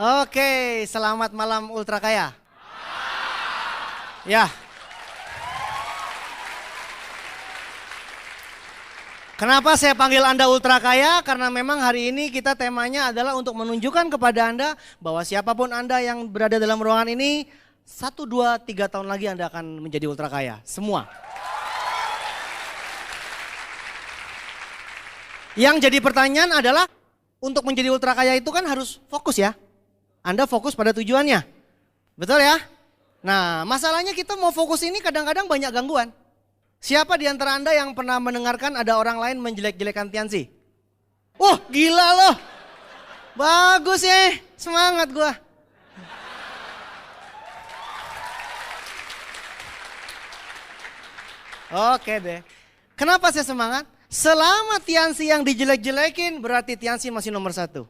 Oke, selamat malam Ultra Kaya. Ya. Kenapa saya panggil Anda Ultra Kaya? Karena memang hari ini kita temanya adalah untuk menunjukkan kepada Anda bahwa siapapun Anda yang berada dalam ruangan ini 1, 2, 3 tahun lagi Anda akan menjadi Ultra Kaya. Semua. Yang jadi pertanyaan adalah untuk menjadi Ultra Kaya itu kan harus fokus ya. Anda fokus pada tujuannya. Betul ya? Nah, masalahnya kita mau fokus ini kadang-kadang banyak gangguan. Siapa di antara Anda yang pernah mendengarkan ada orang lain menjelek-jelekan Tiansi? Wah, gila loh. Bagus ya, semangat gua. Oke deh. Kenapa saya semangat? Selama Tiansi yang dijelek-jelekin berarti Tiansi masih nomor 1.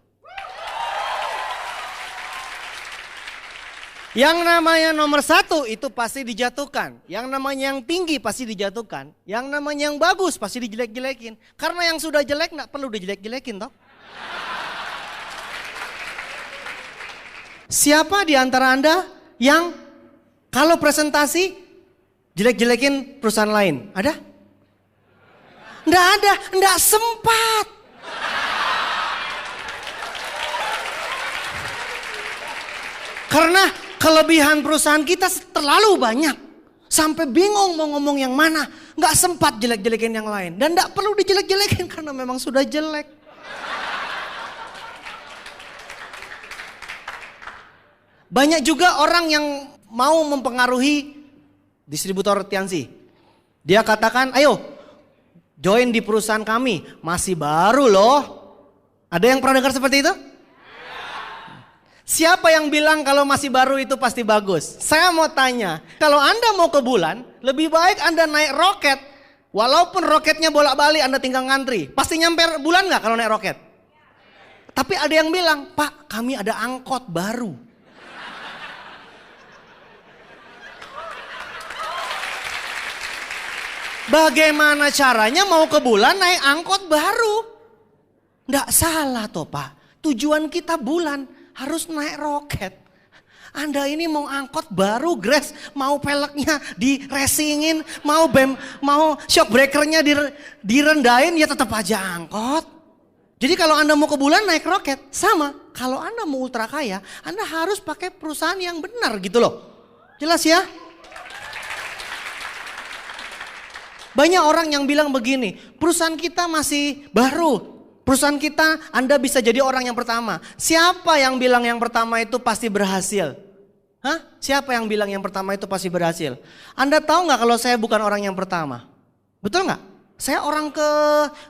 Yang namanya nomor 1 itu pasti dijatuhkan. Yang namanya yang tinggi pasti dijatuhkan. Yang namanya yang bagus pasti dijelek-jelekin. Karena yang sudah jelek gak perlu dijelek-jelekin toh. Siapa di antara Anda yang kalau presentasi jelek-jelekin perusahaan lain? Ada? Nggak ada, nggak sempat. Karena kelebihan perusahaan kita terlalu banyak. Sampai bingung mau ngomong yang mana. Nggak sempat jelek-jelekin yang lain. Dan nggak perlu dijelek-jelekin karena memang sudah jelek. Banyak juga orang yang mau mempengaruhi distributor Tiansi. Dia katakan, ayo join di perusahaan kami. Masih baru loh. Ada yang pernah dengar seperti itu? Siapa yang bilang kalau masih baru itu pasti bagus? Saya mau tanya, kalau Anda mau ke bulan, lebih baik Anda naik roket. Walaupun roketnya bolak-balik Anda tinggal ngantri. Pasti nyampe bulan gak kalau naik roket? Tapi ada yang bilang, Pak kami ada angkot baru. Bagaimana caranya mau ke bulan naik angkot baru? Nggak salah toh Pak. Tujuan kita bulan harus naik roket. Anda ini mau angkot baru Grace, mau peleknya di racingin, mau shock breakernya direndahin ya tetap aja angkot. Jadi kalau Anda mau ke bulan naik roket sama. Kalau Anda mau ultra kaya, Anda harus pakai perusahaan yang benar gitu loh. Jelas ya? Banyak orang yang bilang begini, perusahaan kita masih baru, perusahaan kita Anda bisa jadi orang yang pertama. Siapa yang bilang yang pertama itu pasti berhasil? Hah? Siapa yang bilang yang pertama itu pasti berhasil? Anda tahu gak kalau saya bukan orang yang pertama? Betul gak? Saya orang ke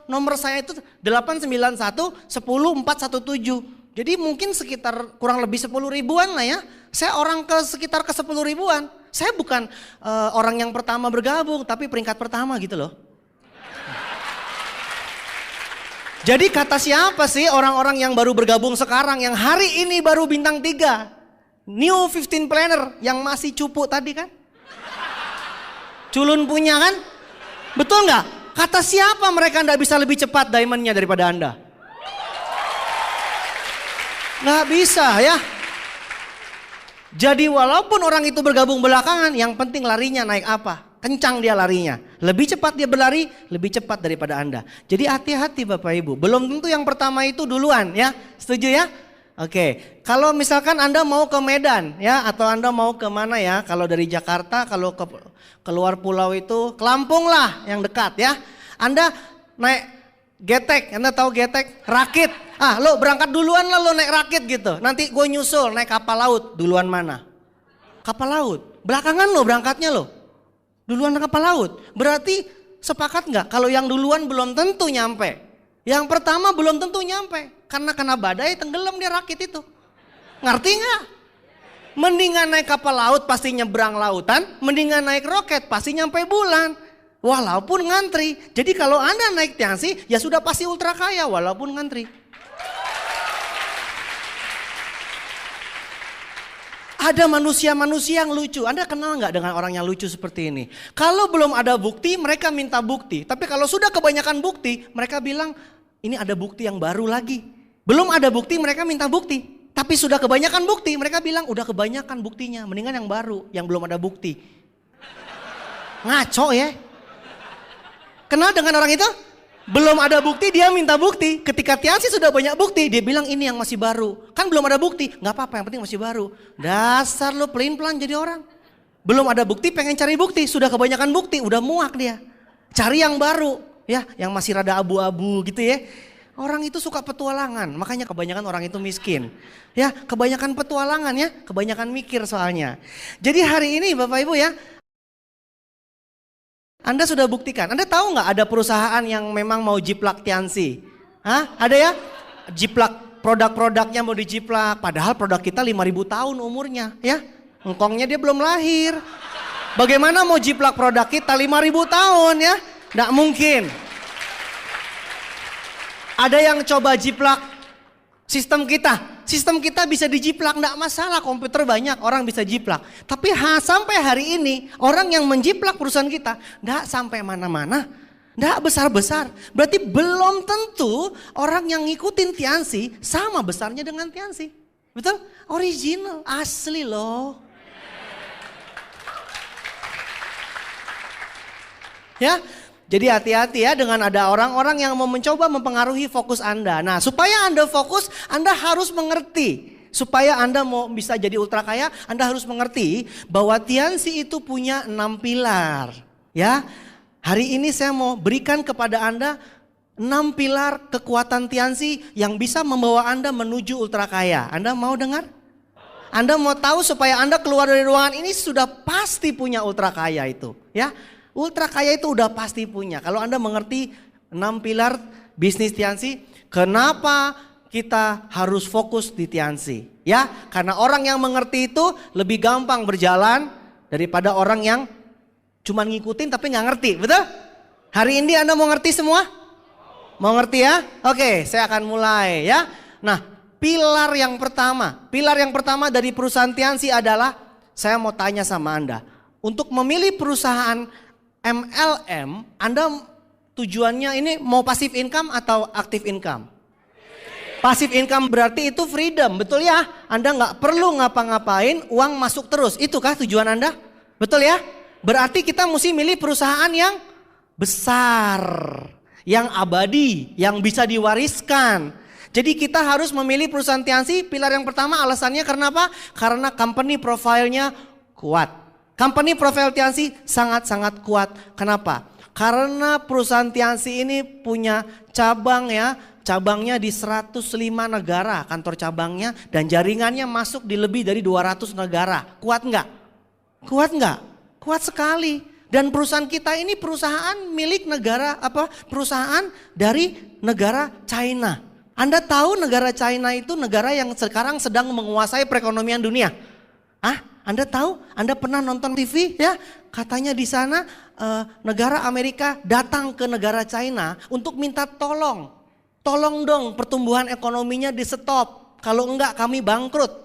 nomor saya itu 891 10 417. Jadi mungkin sekitar kurang lebih 10 ribuan lah ya. Saya orang ke sekitar ke 10 ribuan. Saya bukan orang yang pertama bergabung, tapi peringkat pertama gitu loh. Jadi kata siapa sih orang-orang yang baru bergabung sekarang, yang hari ini baru bintang 3. New 15 planner yang masih cupu tadi kan? Culun punya kan? Betul nggak? Kata siapa mereka nggak bisa lebih cepat diamondnya daripada Anda? Nggak bisa ya. Jadi walaupun orang itu bergabung belakangan, yang penting larinya naik apa? Kencang dia larinya. Lebih cepat dia berlari, lebih cepat daripada Anda. Jadi hati-hati Bapak Ibu. Belum tentu yang pertama itu duluan ya. Setuju ya? Oke. Kalau misalkan Anda mau ke Medan ya, atau Anda mau ke mana ya? Kalau dari Jakarta, kalau ke keluar pulau itu ke Lampung lah yang dekat ya. Anda naik getek, Anda tahu getek? Rakit. Ah lo berangkat duluan lah lo naik rakit gitu. Nanti gue nyusul naik kapal laut. Duluan mana? Kapal laut. Belakangan lo berangkatnya lo. Duluan kapal laut. Berarti sepakat nggak? Kalau yang duluan belum tentu nyampe. Yang pertama belum tentu nyampe. Karena kena badai tenggelam dia rakit itu. Ngerti nggak? Mendingan naik kapal laut pasti nyebrang lautan. Mendingan naik roket pasti nyampe bulan. Walaupun ngantri. Jadi kalau Anda naik Tiansi ya sudah pasti ultra kaya walaupun ngantri. Ada manusia-manusia yang lucu. Anda kenal nggak dengan orang yang lucu seperti ini? Kalau belum ada bukti, mereka minta bukti. Tapi kalau sudah kebanyakan bukti, mereka bilang ini ada bukti yang baru lagi. Belum ada bukti, mereka minta bukti. Tapi sudah kebanyakan bukti, mereka bilang udah kebanyakan buktinya, mendingan yang baru, yang belum ada bukti. Ngaco ya. Kenal dengan orang itu? Belum ada bukti, dia minta bukti. Ketika Tiansi sudah banyak bukti, dia bilang ini yang masih baru. Kan belum ada bukti, gak apa-apa yang penting masih baru. Dasar lo pelin-pelan jadi orang. Belum ada bukti, pengen cari bukti, sudah kebanyakan bukti, udah muak dia. Cari yang baru, ya, yang masih rada abu-abu gitu ya. Orang itu suka petualangan, makanya kebanyakan orang itu miskin. Ya, kebanyakan petualangan ya, kebanyakan mikir soalnya. Jadi hari ini Bapak Ibu ya, Anda sudah buktikan. Anda tahu nggak ada perusahaan yang memang mau jiplak Tiansi? Hah? Ada ya? Jiplak produk-produknya mau dijiplak, padahal produk kita 5.000 tahun umurnya ya. Engkongnya dia belum lahir. Bagaimana mau jiplak produk kita 5.000 tahun ya? Nggak mungkin. Ada yang coba jiplak sistem kita. Sistem kita bisa dijiplak, enggak masalah, komputer banyak, orang bisa jiplak. Tapi sampai hari ini orang yang menjiplak perusahaan kita enggak sampai mana-mana. Enggak besar-besar. Berarti belum tentu orang yang ngikutin Tiansi sama besarnya dengan Tiansi. Betul? Original, asli loh. Ya. Jadi hati-hati ya dengan ada orang-orang yang mau mencoba mempengaruhi fokus Anda. Nah, supaya Anda fokus, Anda harus mengerti. Supaya Anda mau bisa jadi ultra kaya, Anda harus mengerti bahwa Tiansi itu punya 6 pilar. Ya, hari ini saya mau berikan kepada Anda 6 pilar kekuatan Tiansi yang bisa membawa Anda menuju ultra kaya. Anda mau dengar? Anda mau tahu supaya Anda keluar dari ruangan ini sudah pasti punya ultra kaya itu. Ya. Ultra kaya itu udah pasti punya. Kalau Anda mengerti 6 pilar bisnis Tiansi, kenapa kita harus fokus di Tiansi? Ya, karena orang yang mengerti itu lebih gampang berjalan daripada orang yang cuma ngikutin tapi nggak ngerti, betul? Hari ini Anda mau ngerti semua? Mau ngerti ya? Oke, saya akan mulai ya. Nah, pilar yang pertama dari perusahaan Tiansi adalah, saya mau tanya sama Anda, untuk memilih perusahaan MLM, Anda tujuannya ini mau passive income atau active income? Passive income berarti itu freedom, betul ya? Anda nggak perlu ngapa-ngapain, uang masuk terus. Itukah tujuan Anda? Betul ya? Berarti kita mesti milih perusahaan yang besar, yang abadi, yang bisa diwariskan. Jadi kita harus memilih perusahaan Tiansi. Pilar yang pertama alasannya karena apa? Karena company profile-nya kuat. Company profile Tiansi sangat-sangat kuat. Kenapa? Karena perusahaan Tiansi ini punya cabang ya. Cabangnya di 105 negara kantor cabangnya. Dan jaringannya masuk di lebih dari 200 negara. Kuat nggak? Kuat nggak? Kuat sekali. Dan perusahaan kita ini perusahaan milik negara perusahaan dari negara China. Anda tahu negara China itu negara yang sekarang sedang menguasai perekonomian dunia. Anda tahu? Anda pernah nonton TV ya? Katanya di sana negara Amerika datang ke negara China untuk minta tolong. Tolong dong pertumbuhan ekonominya di stop. Kalau enggak kami bangkrut.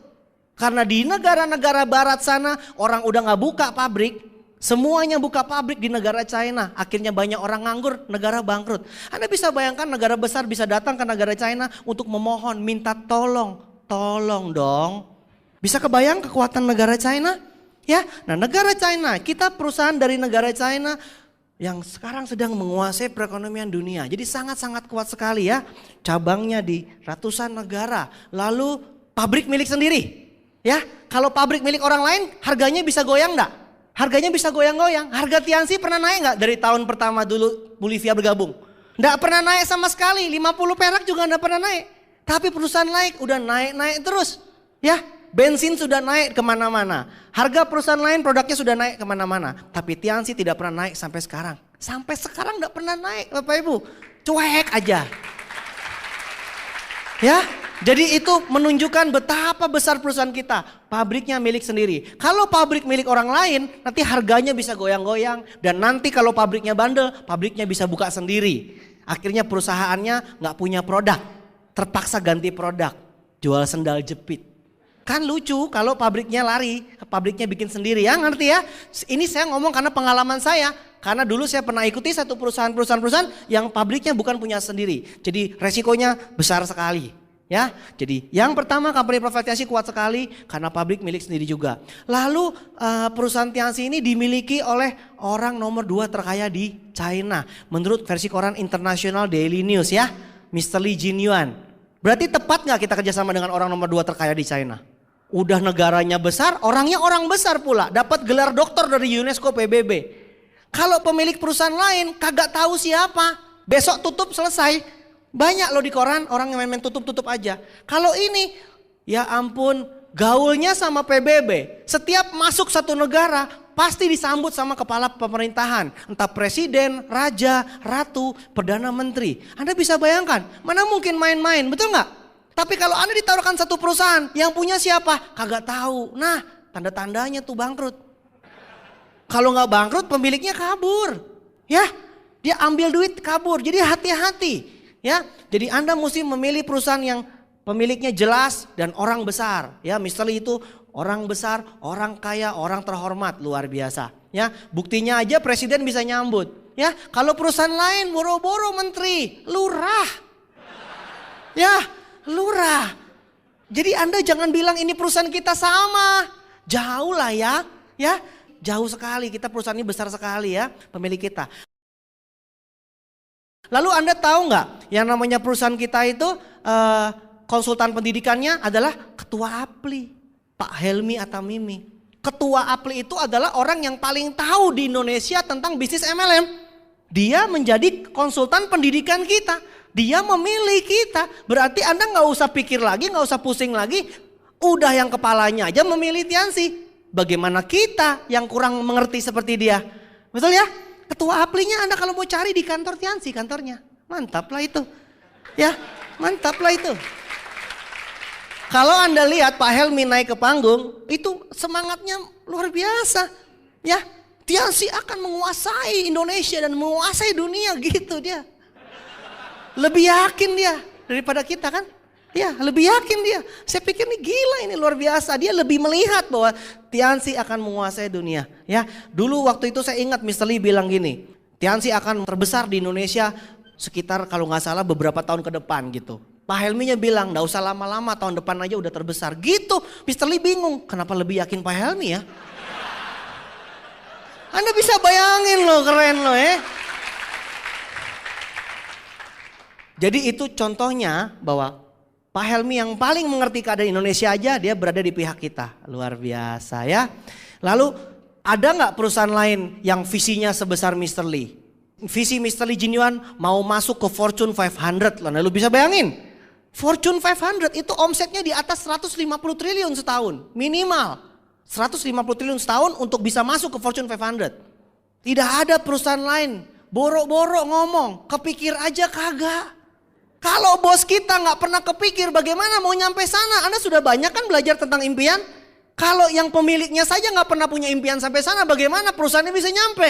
Karena di negara-negara barat sana orang udah nggak buka pabrik. Semuanya buka pabrik di negara China. Akhirnya banyak orang nganggur, negara bangkrut. Anda bisa bayangkan negara besar bisa datang ke negara China untuk memohon, minta tolong. Tolong dong. Bisa kebayang kekuatan negara China? Ya, nah negara China, kita perusahaan dari negara China yang sekarang sedang menguasai perekonomian dunia. Jadi sangat-sangat kuat sekali ya. Cabangnya di ratusan negara. Lalu pabrik milik sendiri. Ya, kalau pabrik milik orang lain harganya bisa goyang enggak? Harganya bisa goyang-goyang. Harga Tiansi pernah naik enggak dari tahun pertama dulu Bolivia bergabung? Enggak pernah naik sama sekali. 50 perak juga enggak pernah naik. Tapi perusahaan lain udah naik-naik terus. Ya. Bensin sudah naik kemana-mana. Harga perusahaan lain produknya sudah naik kemana-mana. Tapi Tiansi tidak pernah naik sampai sekarang. Sampai sekarang tidak pernah naik Bapak Ibu. Cuek aja. Ya, jadi itu menunjukkan betapa besar perusahaan kita. Pabriknya milik sendiri. Kalau pabrik milik orang lain, nanti harganya bisa goyang-goyang. Dan nanti kalau pabriknya bandel, pabriknya bisa buka sendiri. Akhirnya perusahaannya nggak punya produk. Terpaksa ganti produk. Jual sendal jepit. Kan lucu kalau pabriknya lari, pabriknya bikin sendiri ya, ngerti ya? Ini saya ngomong karena pengalaman saya. Karena dulu saya pernah ikuti satu perusahaan yang pabriknya bukan punya sendiri. Jadi resikonya besar sekali. Ya, jadi yang pertama company profit Tianxi kuat sekali karena pabrik milik sendiri juga. Lalu perusahaan Tianxi ini dimiliki oleh orang nomor 2 terkaya di China. Menurut versi koran International Daily News ya, Mr. Li Jinyuan. Berarti tepat nggak kita kerjasama dengan orang nomor 2 terkaya di China? Udah negaranya besar, orangnya orang besar pula. Dapat gelar doktor dari UNESCO PBB. Kalau pemilik perusahaan lain kagak tahu siapa, besok tutup selesai. Banyak loh di koran orang yang main-main tutup-tutup aja. Kalau ini ya ampun gaulnya sama PBB. Setiap masuk satu negara pasti disambut sama kepala pemerintahan. Entah presiden, raja, ratu, perdana menteri. Anda bisa bayangkan mana mungkin main-main, betul nggak? Tapi kalau Anda ditaruhkan satu perusahaan yang punya siapa? Kagak tahu. Nah tanda-tandanya tuh bangkrut. Kalau nggak bangkrut pemiliknya kabur. Ya dia ambil duit kabur. Jadi hati-hati. Ya, jadi Anda mesti memilih perusahaan yang pemiliknya jelas dan orang besar. Ya, Mr. Lee itu orang besar, orang kaya, orang terhormat, luar biasa. Ya, buktinya aja presiden bisa nyambut. Ya, kalau perusahaan lain boro-boro menteri, lurah. Ya, lurah. Jadi Anda jangan bilang ini perusahaan kita sama. Jauh lah ya. Ya, jauh sekali. Kita perusahaan ini besar sekali ya, pemilik kita. Lalu Anda tahu nggak yang namanya perusahaan kita itu konsultan pendidikannya adalah Ketua APLI, Pak Helmi Atamimi. Ketua APLI itu adalah orang yang paling tahu di Indonesia tentang bisnis MLM. Dia menjadi konsultan pendidikan kita, dia memilih kita. Berarti Anda nggak usah pikir lagi, nggak usah pusing lagi. Udah yang kepalanya aja memilih Tianxi. Bagaimana kita yang kurang mengerti seperti dia? Betul ya? Ketua APLI-nya Anda kalau mau cari di kantor Tianxi kantornya. Mantap lah itu. Ya, mantap lah itu. Kalau Anda lihat Pak Helmi naik ke panggung, itu semangatnya luar biasa. Ya, Tianxi akan menguasai Indonesia dan menguasai dunia gitu dia. Lebih yakin dia daripada kita kan? Ya, lebih yakin dia. Saya pikir nih gila ini luar biasa. Dia lebih melihat bahwa Tianxi akan menguasai dunia. Ya, dulu waktu itu saya ingat Mr. Lee bilang gini, Tianxi akan terbesar di Indonesia sekitar kalau nggak salah beberapa tahun ke depan gitu. Pak Helminya bilang, nggak usah lama-lama tahun depan aja udah terbesar. Gitu, Mr. Lee bingung, kenapa lebih yakin Pak Helmi ya? Anda bisa bayangin loh, keren loh ya. Jadi itu contohnya bahwa Pak Helmi yang paling mengerti keadaan Indonesia aja dia berada di pihak kita. Luar biasa ya. Lalu ada nggak perusahaan lain yang visinya sebesar Mr. Lee? Visi Mr. Lee Jinyuan mau masuk ke Fortune 500. Lalu bisa bayangin. Fortune 500 itu omsetnya di atas 150 triliun setahun. Minimal 150 triliun setahun untuk bisa masuk ke Fortune 500. Tidak ada perusahaan lain. Boro-boro ngomong, kepikir aja kagak. Kalau bos kita nggak pernah kepikir bagaimana mau nyampe sana. Anda sudah banyak kan belajar tentang impian. Kalau yang pemiliknya saja nggak pernah punya impian sampai sana, bagaimana perusahaannya bisa nyampe?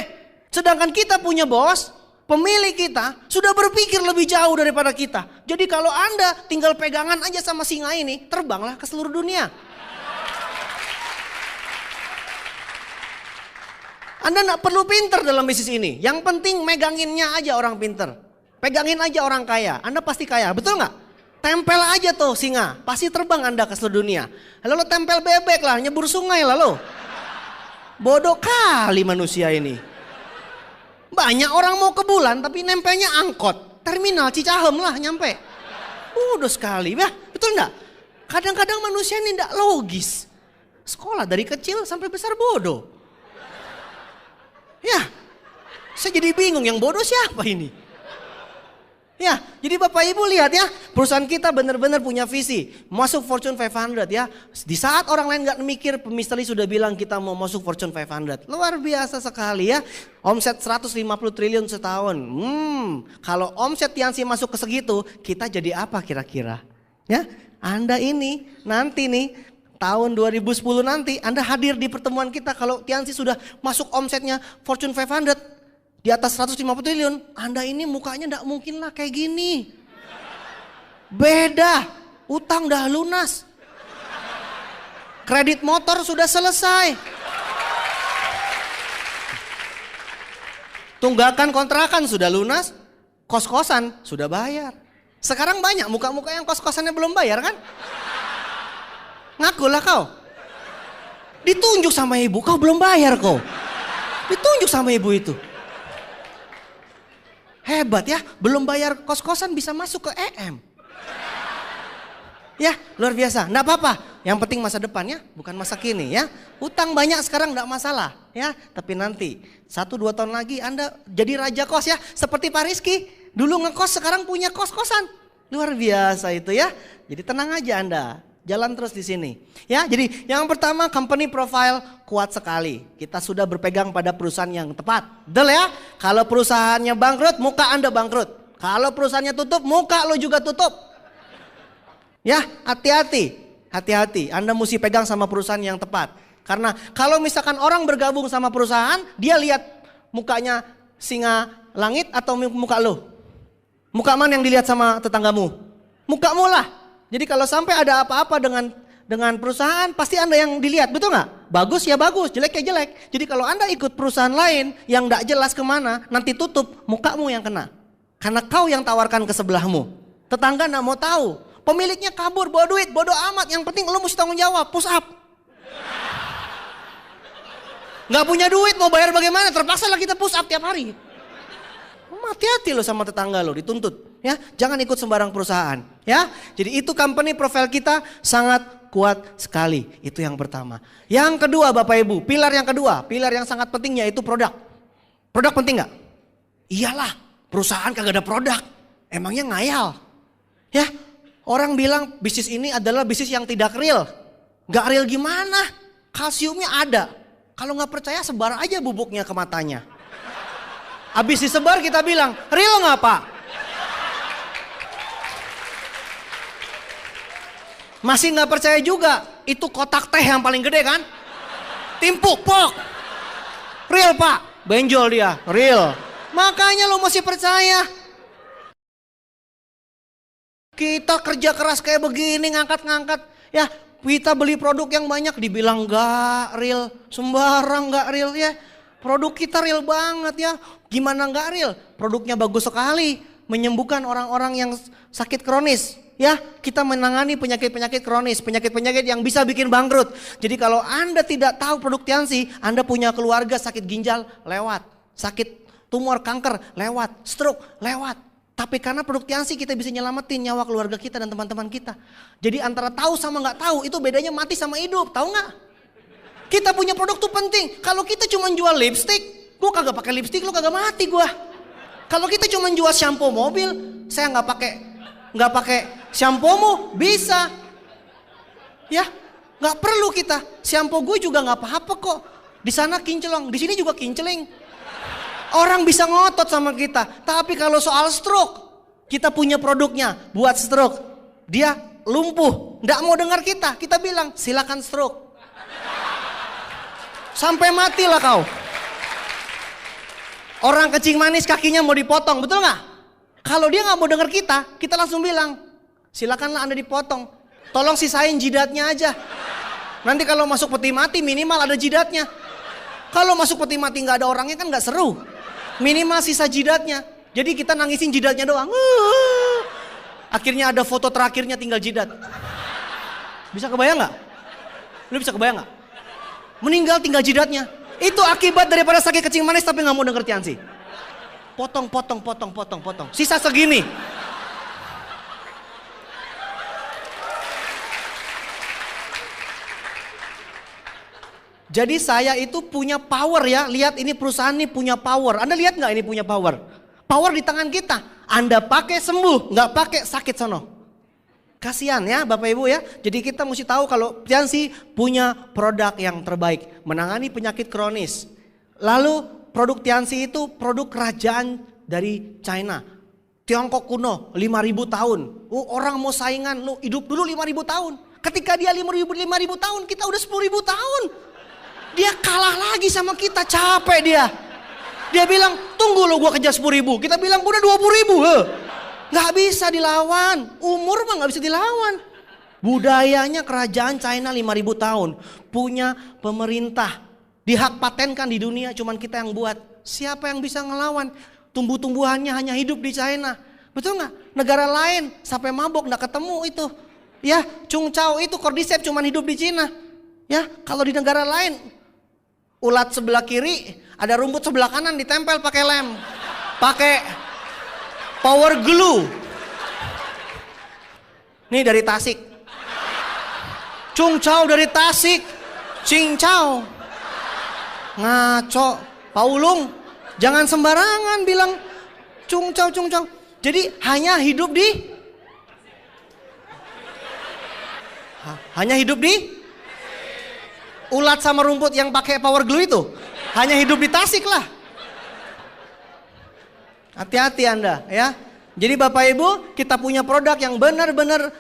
Sedangkan kita punya bos, pemilik kita sudah berpikir lebih jauh daripada kita. Jadi kalau Anda tinggal pegangan aja sama singa ini, terbanglah ke seluruh dunia. Anda nggak perlu pinter dalam bisnis ini. Yang penting meganginnya aja orang pinter. Pegangin aja orang kaya, Anda pasti kaya, betul nggak? Tempel aja tuh singa, pasti terbang Anda ke seluruh dunia. Lalu tempel bebek lah, nyebur sungai lalu. Bodoh kali manusia ini. Banyak orang mau ke bulan tapi nempelnya angkot. Terminal Cicahem lah nyampe. Bodoh sekali, ya betul nggak? Kadang-kadang manusia ini nggak logis. Sekolah dari kecil sampai besar bodoh. Ya, saya jadi bingung yang bodoh siapa ini? Ya, jadi Bapak Ibu lihat ya, perusahaan kita benar-benar punya visi masuk Fortune 500 ya. Di saat orang lain nggak mikir, Mr. Lee sudah bilang kita mau masuk Fortune 500. Luar biasa sekali ya. Omset 150 triliun setahun. Kalau omset Tianxi masuk ke segitu, kita jadi apa kira-kira? Ya, Anda ini nanti nih tahun 2010 nanti Anda hadir di pertemuan kita kalau Tianxi sudah masuk omsetnya Fortune 500. Di atas 150 triliun, Anda ini mukanya enggak mungkin lah kayak gini. Beda, utang udah lunas. Kredit motor sudah selesai. Tunggakan kontrakan sudah lunas, kos-kosan sudah bayar. Sekarang banyak muka-muka yang kos-kosannya belum bayar kan? Ngakulah kau. Ditunjuk sama ibu, kau belum bayar kau. Ditunjuk sama ibu itu. Hebat ya, belum bayar kos-kosan bisa masuk ke EM. Ya, luar biasa. Nggak apa-apa. Yang penting masa depan ya, bukan masa kini ya. Utang banyak sekarang nggak masalah ya. Tapi nanti 1-2 tahun lagi Anda jadi raja kos ya. Seperti Pak Rizky. Dulu ngekos, sekarang punya kos-kosan. Luar biasa itu ya. Jadi tenang aja Anda. Jalan terus di sini. Ya, jadi yang pertama company profile kuat sekali. Kita sudah berpegang pada perusahaan yang tepat. Betul ya? Kalau perusahaannya bangkrut, muka Anda bangkrut. Kalau perusahaannya tutup, muka lo juga tutup. Ya, hati-hati. Hati-hati. Anda mesti pegang sama perusahaan yang tepat. Karena kalau misalkan orang bergabung sama perusahaan, dia lihat mukanya singa langit atau muka lo? Muka mana yang dilihat sama tetanggamu? Mukamu lah. Jadi kalau sampai ada apa-apa dengan perusahaan, pasti Anda yang dilihat, betul nggak? Bagus ya bagus, jelek ya jelek. Jadi kalau Anda ikut perusahaan lain yang nggak jelas kemana, nanti tutup, mukamu yang kena. Karena kau yang tawarkan ke sebelahmu. Tetangga nggak mau tahu. Pemiliknya kabur, bawa duit, bodoh amat. Yang penting lu mesti tanggung jawab, push up. Nggak punya duit, mau bayar bagaimana? Terpaksa lah kita push up tiap hari. Hati-hati lo sama tetangga lo, dituntut. Ya, jangan ikut sembarang perusahaan. Ya, jadi itu company profile kita sangat kuat sekali. Itu yang pertama. Yang kedua Bapak Ibu, pilar yang kedua, pilar yang sangat penting yaitu produk. Produk penting nggak? Iyalah, perusahaan kagak ada produk. Emangnya ngayal. Ya, orang bilang bisnis ini adalah bisnis yang tidak real. Gak real gimana? Kalsiumnya ada. Kalau nggak percaya sebar aja bubuknya ke matanya. Habis disebar kita bilang, real nggak Pak? Masih nggak percaya juga, itu kotak teh yang paling gede kan? Timpuk, pok. Real Pak, benjol dia, real. Makanya lo mesti percaya. Kita kerja keras kayak begini, ngangkat-ngangkat. Ya, kita beli produk yang banyak dibilang nggak real, sembarang nggak real ya. Produk kita real banget ya. Gimana nggak real? Produknya bagus sekali, menyembuhkan orang-orang yang sakit kronis. Ya, kita menangani penyakit-penyakit kronis, penyakit-penyakit yang bisa bikin bangkrut. Jadi kalau Anda tidak tahu produk Tiansi, Anda punya keluarga sakit ginjal, lewat. Sakit tumor kanker, lewat. Stroke, lewat. Tapi karena produk Tiansi kita bisa nyelamatin nyawa keluarga kita dan teman-teman kita. Jadi antara tahu sama nggak tahu, itu bedanya mati sama hidup, tahu nggak? Kita punya produk tuh penting. Kalau kita cuma jual lipstick, gua kagak pakai lipstick, lu kagak mati gua. Kalau kita cuma jual shampoo mobil, saya nggak pakai shampoomu, bisa. Ya, nggak perlu kita. Shampoo gue juga nggak apa-apa kok. Di sana kinclong, di sini juga kincling. Orang bisa ngotot sama kita. Tapi kalau soal stroke, kita punya produknya buat stroke. Dia lumpuh, nggak mau dengar kita. Kita bilang silakan stroke. Sampai matilah kau. Orang kencing manis kakinya mau dipotong, betul nggak? Kalau dia nggak mau dengar kita langsung bilang, silakanlah Anda dipotong. Tolong sisain jidatnya aja. Nanti kalau masuk peti mati minimal ada jidatnya. Kalau masuk peti mati nggak ada orangnya kan nggak seru. Minimal sisa jidatnya. Jadi kita nangisin jidatnya doang. Akhirnya ada foto terakhirnya tinggal jidat. Bisa kebayang nggak? Lu bisa kebayang nggak? Meninggal tinggal jidatnya. Itu akibat daripada sakit kencing manis tapi nggak mau denger Tiansi. Potong. Sisa segini. Jadi saya itu punya power ya. Lihat ini perusahaan ini punya power. Anda lihat nggak ini punya power? Power di tangan kita. Anda pakai sembuh, nggak pakai sakit sono. Kasihan ya Bapak Ibu ya. Jadi kita mesti tahu kalau Tiansi punya produk yang terbaik. Menangani penyakit kronis. Lalu produk Tiansi itu produk kerajaan dari China. Tiongkok kuno 5.000 tahun. Orang mau saingan, lu hidup dulu 5.000 tahun. Ketika dia 5.000 tahun, kita udah 10.000 tahun. Dia kalah lagi sama kita, capek dia. Dia bilang, tunggu lo gua kejar 10.000. Kita bilang udah 20.000. Gak bisa dilawan, umur mah gak bisa dilawan. Budayanya kerajaan China 5.000 tahun. Punya pemerintah. Dihak patenkan di dunia, cuman kita yang buat. Siapa yang bisa ngelawan? Tumbuh-tumbuhannya hanya hidup di China. Betul nggak? Negara lain sampai mabok nggak ketemu itu. Ya, Chung Chao itu cordyceps cuman hidup di Cina. Ya, kalau di negara lain ulat sebelah kiri, ada rumput sebelah kanan ditempel pakai lem. Pakai power glue. Nih dari Tasik. Chung Chao dari Tasik. Ching Chao. Ngaco. Paulung, jangan sembarangan bilang Chung Chao, Chung Chao. Jadi hanya hidup di ulat sama rumput yang pakai power glue itu. Hanya hidup di Tasik lah. Hati-hati Anda ya. Jadi Bapak Ibu, kita punya produk yang benar-benar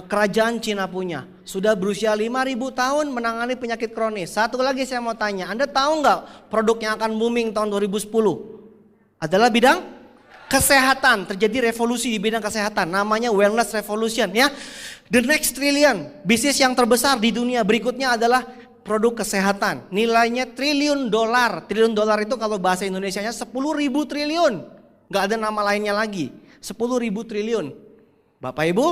kerajaan Cina punya. Sudah berusia 5.000 tahun menangani penyakit kronis. Satu lagi saya mau tanya, Anda tahu nggak produk yang akan booming tahun 2010? Adalah bidang kesehatan. Terjadi revolusi di bidang kesehatan, namanya wellness revolution ya. The next trillion, bisnis yang terbesar di dunia berikutnya adalah produk kesehatan. Nilainya triliun dolar. Triliun dolar itu kalau bahasa Indonesianya 10.000 triliun. Nggak ada nama lainnya lagi. 10.000 triliun. Bapak Ibu,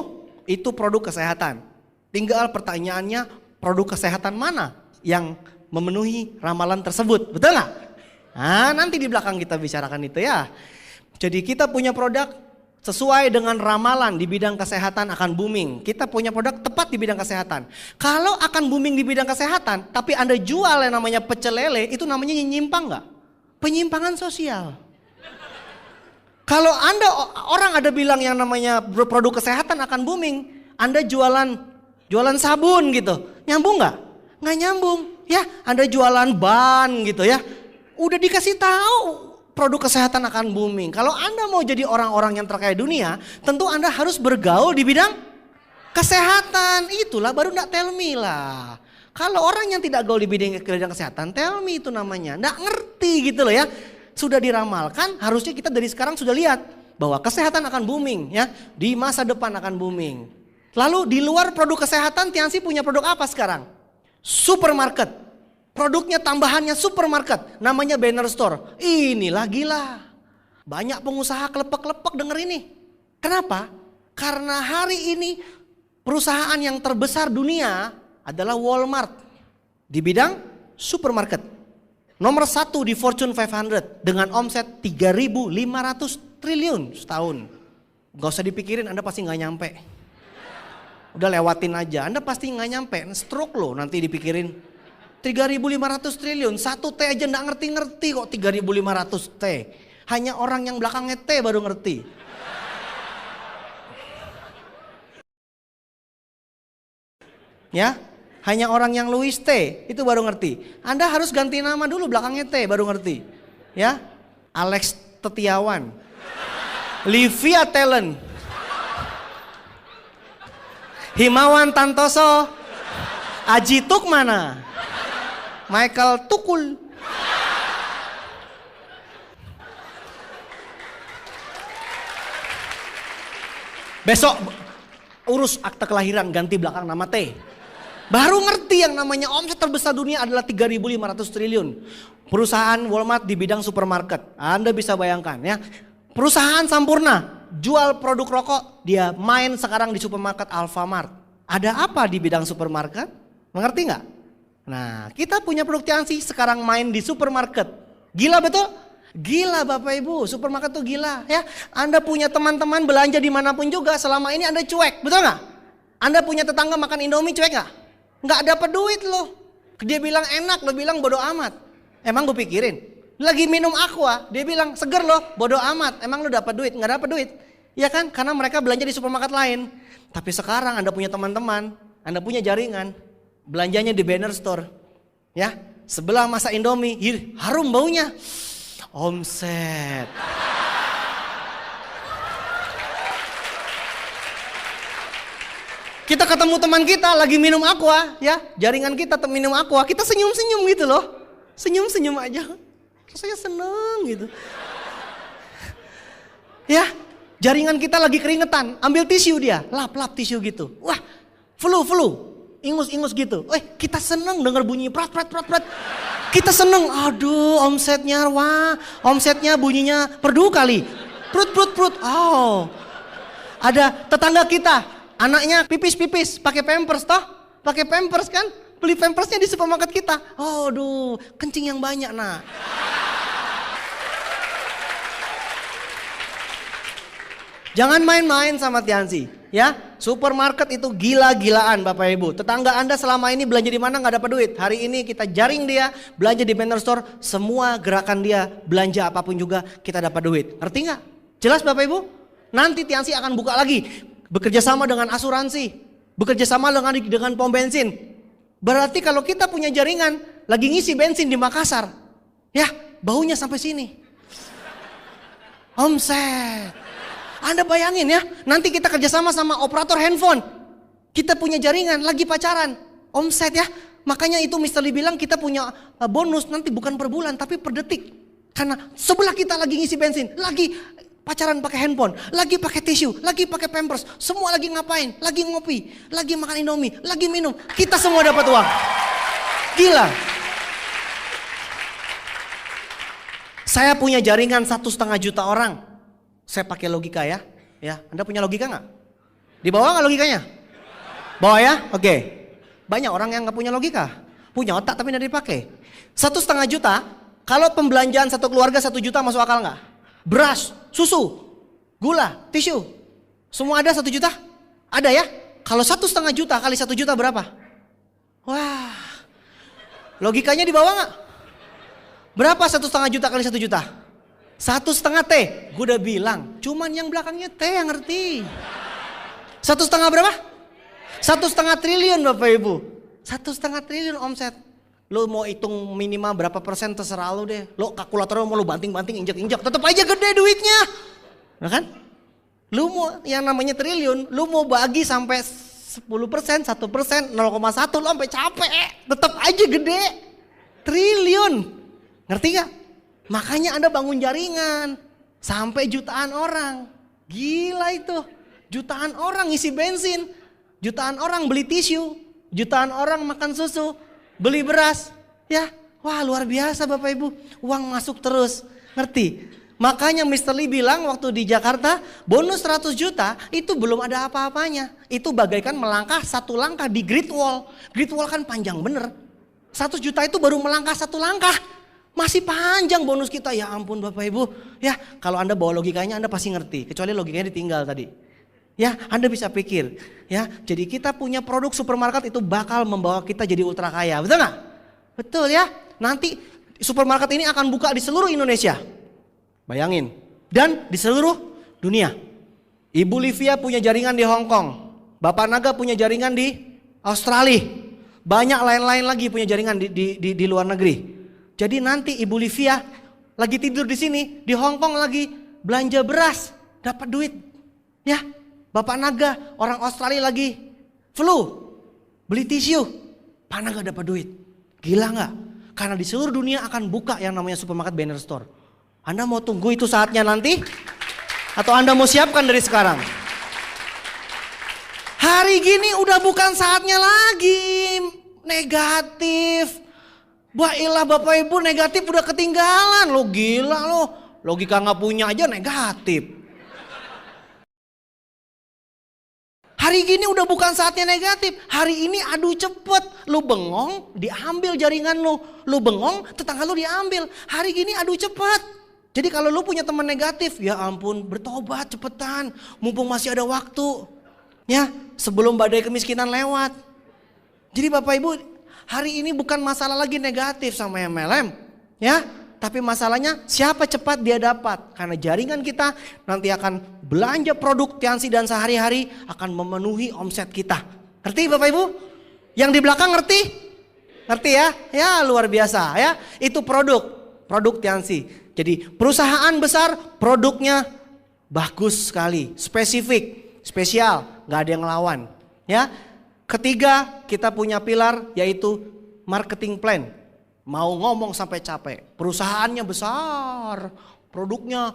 itu produk kesehatan. Tinggal pertanyaannya, produk kesehatan mana yang memenuhi ramalan tersebut? Betul nggak? Nah, nanti di belakang kita bicarakan itu ya. Jadi kita punya produk sesuai dengan ramalan di bidang kesehatan akan booming. Kita punya produk tepat di bidang kesehatan. Kalau akan booming di bidang kesehatan, tapi Anda jual yang namanya pecel lele, itu namanya nyimpang nggak? Penyimpangan sosial. Kalau orang ada bilang yang namanya produk kesehatan akan booming, Anda jualan sabun gitu, nyambung nggak? Nggak nyambung. Ya, Anda jualan ban gitu ya. Udah dikasih tahu produk kesehatan akan booming. Kalau Anda mau jadi orang-orang yang terkaya dunia, tentu Anda harus bergaul di bidang kesehatan. Itulah baru nggak tell me lah. Kalau orang yang tidak gaul di bidang kesehatan, tell me itu namanya. Nggak ngerti gitu loh ya. Sudah diramalkan, harusnya kita dari sekarang sudah lihat bahwa kesehatan akan booming ya. Di masa depan akan booming. Lalu di luar produk kesehatan, Tianxi punya produk apa sekarang? Supermarket. Produknya tambahannya supermarket, namanya banner store. Inilah gila. Banyak pengusaha kelepek-kelepek denger ini. Kenapa? Karena hari ini perusahaan yang terbesar dunia adalah Walmart di bidang supermarket. Nomor 1 di Fortune 500 dengan omset 3.500 triliun setahun. Gak usah dipikirin, Anda pasti gak nyampe. Udah lewatin aja, Anda pasti gak nyampe. Stroke loh nanti dipikirin. 3.500 triliun, satu T aja gak ngerti-ngerti kok 3.500 T. Hanya orang yang belakangnya T baru ngerti. Ya, hanya orang yang Louis T itu baru ngerti. Anda harus ganti nama dulu belakangnya T baru ngerti. Ya, Alex Tetiawan, Livia Talent, Himawan Tantoso, Aji Tukmana, Michael Tukul. Besok urus akte kelahiran ganti belakang nama T. Baru ngerti yang namanya omset terbesar dunia adalah 3.500 triliun. Perusahaan Walmart di bidang supermarket. Anda bisa bayangkan ya. Perusahaan Sampurna jual produk rokok, dia main sekarang di supermarket Alfamart. Ada apa di bidang supermarket? Mengerti nggak? Nah, kita punya produk Tianxi sekarang main di supermarket. Gila betul? Gila Bapak Ibu, supermarket tuh gila ya. Anda punya teman-teman belanja dimanapun juga, selama ini Anda cuek, betul nggak? Anda punya tetangga makan Indomie cuek nggak? Nggak dapat duit loh. Dia bilang enak, lo bilang bodo amat. Emang gue pikirin, lagi minum aqua, dia bilang seger loh, bodo amat. Emang lo dapat duit? Nggak dapat duit. Ya kan? Karena mereka belanja di supermarket lain. Tapi sekarang Anda punya teman-teman, Anda punya jaringan, belanjanya di banner store. Ya, sebelah masa Indomie, harum baunya. Omset. Kita ketemu teman kita lagi minum aqua, ya, jaringan kita minum aqua, kita senyum-senyum gitu loh. Senyum-senyum aja. Rasanya seneng gitu. Ya, jaringan kita lagi keringetan, ambil tisu dia, lap-lap tisu gitu. Wah, flu, ingus-ingus gitu. Kita seneng denger bunyi prat. Kita seneng, aduh omsetnya, wah omsetnya bunyinya perdu kali. Prut. Oh. Ada tetangga kita, anaknya pipis, pakai pampers toh? Pakai pampers kan? Beli pampersnya di supermarket kita. Oh, aduh, kencing yang banyak nak. Jangan main-main sama Tiansi, ya. Supermarket itu gila-gilaan Bapak Ibu. Tetangga Anda selama ini belanja di mana nggak dapat duit. Hari ini kita jaring dia, belanja di banner store, semua gerakan dia, belanja apapun juga kita dapat duit. Ngerti nggak? Jelas Bapak Ibu? Nanti Tiansi akan buka lagi, bekerja sama dengan asuransi, bekerja sama dengan pom bensin. Berarti kalau kita punya jaringan, lagi ngisi bensin di Makassar, ya baunya sampai sini. Omset. Anda bayangin ya, nanti kita kerjasama sama operator handphone. Kita punya jaringan, lagi pacaran. Omset ya, makanya itu Mr. Lee bilang kita punya bonus nanti bukan per bulan tapi per detik. Karena sebelah kita lagi ngisi bensin, lagi pacaran pakai handphone, lagi pakai tisu, lagi pakai pampers. Semua lagi ngapain? Lagi ngopi, lagi makan Indomie, lagi minum. Kita semua dapat uang. Gila. Saya punya jaringan 1,5 juta orang. Saya pakai logika ya. Anda punya logika nggak? Di bawah nggak logikanya? Bawah ya? Oke. Banyak orang yang nggak punya logika. Punya otak tapi nggak dipakai. 1,5 juta, kalau pembelanjaan satu keluarga 1 juta masuk akal nggak? Beras, susu, gula, tisu. Semua ada 1 juta? Ada ya? Kalau 1,5 juta kali 1 juta berapa? Wah. Logikanya di bawah nggak? Berapa 1,5 juta kali 1 juta? 1,5 T, gue udah bilang, cuman yang belakangnya T yang ngerti. 1,5 berapa? 1,5 triliun Bapak Ibu. 1,5 triliun omset. Lo mau hitung minimal berapa persen terserah lo deh. Lo kalkulatornya mau lo banting-banting, injak-injak, tetap aja gede duitnya. Nah kan? Lo mau yang namanya triliun, lo mau bagi sampai 10%, 1%, 0,1, lo sampai capek. Tetap aja gede. Triliun. Ngerti gak? Makanya Anda bangun jaringan sampai jutaan orang. Gila itu. Jutaan orang isi bensin. Jutaan orang beli tisu. Jutaan orang makan susu. Beli beras. Ya, wah luar biasa Bapak Ibu. Uang masuk terus. Ngerti? Makanya Mr. Lee bilang waktu di Jakarta bonus 100 juta itu belum ada apa-apanya. Itu bagaikan melangkah satu langkah di Great Wall. Great Wall kan panjang bener. 100 juta itu baru melangkah satu langkah. Masih panjang bonus kita, ya ampun Bapak Ibu. Ya kalau Anda bawa logikanya Anda pasti ngerti. Kecuali logikanya ditinggal tadi. Ya Anda bisa pikir. Ya jadi kita punya produk supermarket itu bakal membawa kita jadi ultra kaya. Betul gak? Betul ya. Nanti supermarket ini akan buka di seluruh Indonesia. Bayangin. Dan di seluruh dunia. Ibu Livia punya jaringan di Hong Kong. Bapak Naga punya jaringan di Australia. Banyak lain-lain lagi punya jaringan di luar negeri. Jadi nanti Ibu Livia lagi tidur di sini, di Hong Kong lagi belanja beras, dapat duit. Ya, Bapak Naga, orang Australia lagi flu, beli tisu, Pak Naga dapat duit. Gila nggak? Karena di seluruh dunia akan buka yang namanya supermarket banner store. Anda mau tunggu itu saatnya nanti? Atau Anda mau siapkan dari sekarang? Hari gini udah bukan saatnya lagi negatif. Baiklah Bapak Ibu, negatif udah ketinggalan. Lo gila lo. Logika gak punya aja negatif. Hari gini udah bukan saatnya negatif. Hari ini adu cepet. Lo bengong diambil jaringan lo. Lo bengong tetangga lo diambil. Hari gini adu cepet. Jadi kalau lo punya teman negatif, ya ampun bertobat cepetan. Mumpung masih ada waktu. Ya sebelum badai kemiskinan lewat. Jadi Bapak Ibu, hari ini bukan masalah lagi negatif sama MLM, ya. Tapi masalahnya siapa cepat dia dapat. Karena jaringan kita nanti akan belanja produk Tiansi dan sehari-hari akan memenuhi omset kita. Ngerti Bapak Ibu? Yang di belakang ngerti? Ngerti ya? Ya luar biasa ya. Itu produk Tiansi. Jadi perusahaan besar produknya bagus sekali, spesifik, spesial, gak ada yang ngelawan, ya. Ketiga, kita punya pilar yaitu marketing plan. Mau ngomong sampai capek. Perusahaannya besar, produknya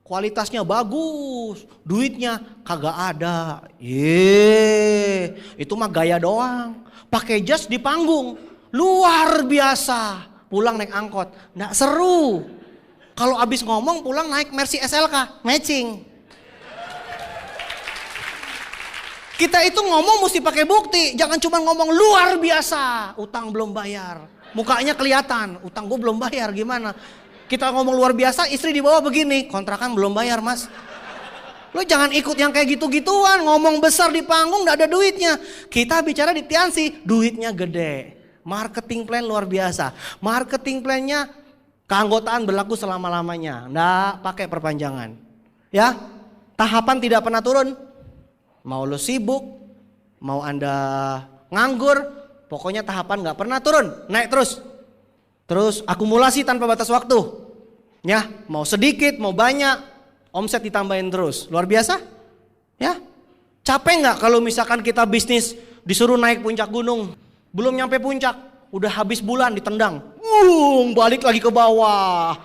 kualitasnya bagus, duitnya kagak ada. Itu mah gaya doang. Pakai jas di panggung, luar biasa. Pulang naik angkot, nggak seru. Kalau abis ngomong pulang naik Mercy SLK, matching. Kita itu ngomong mesti pakai bukti, jangan cuma ngomong luar biasa, utang belum bayar. Mukanya kelihatan, utang gue belum bayar gimana. Kita ngomong luar biasa, istri di bawah begini, kontrakan belum bayar mas. Lo jangan ikut yang kayak gitu-gituan, ngomong besar di panggung gak ada duitnya. Kita bicara di Tiansi, duitnya gede. Marketing plan luar biasa. Marketing plannya keanggotaan berlaku selama-lamanya, nggak pakai perpanjangan. Ya, tahapan tidak pernah turun. Mau lo sibuk, mau Anda nganggur, pokoknya tahapan gak pernah turun, naik terus. Terus akumulasi tanpa batas waktu. Ya, mau sedikit, mau banyak, omset ditambahin terus. Luar biasa? Ya. Capek gak kalau misalkan kita bisnis disuruh naik puncak gunung, belum nyampe puncak, udah habis bulan ditendang. Balik lagi ke bawah.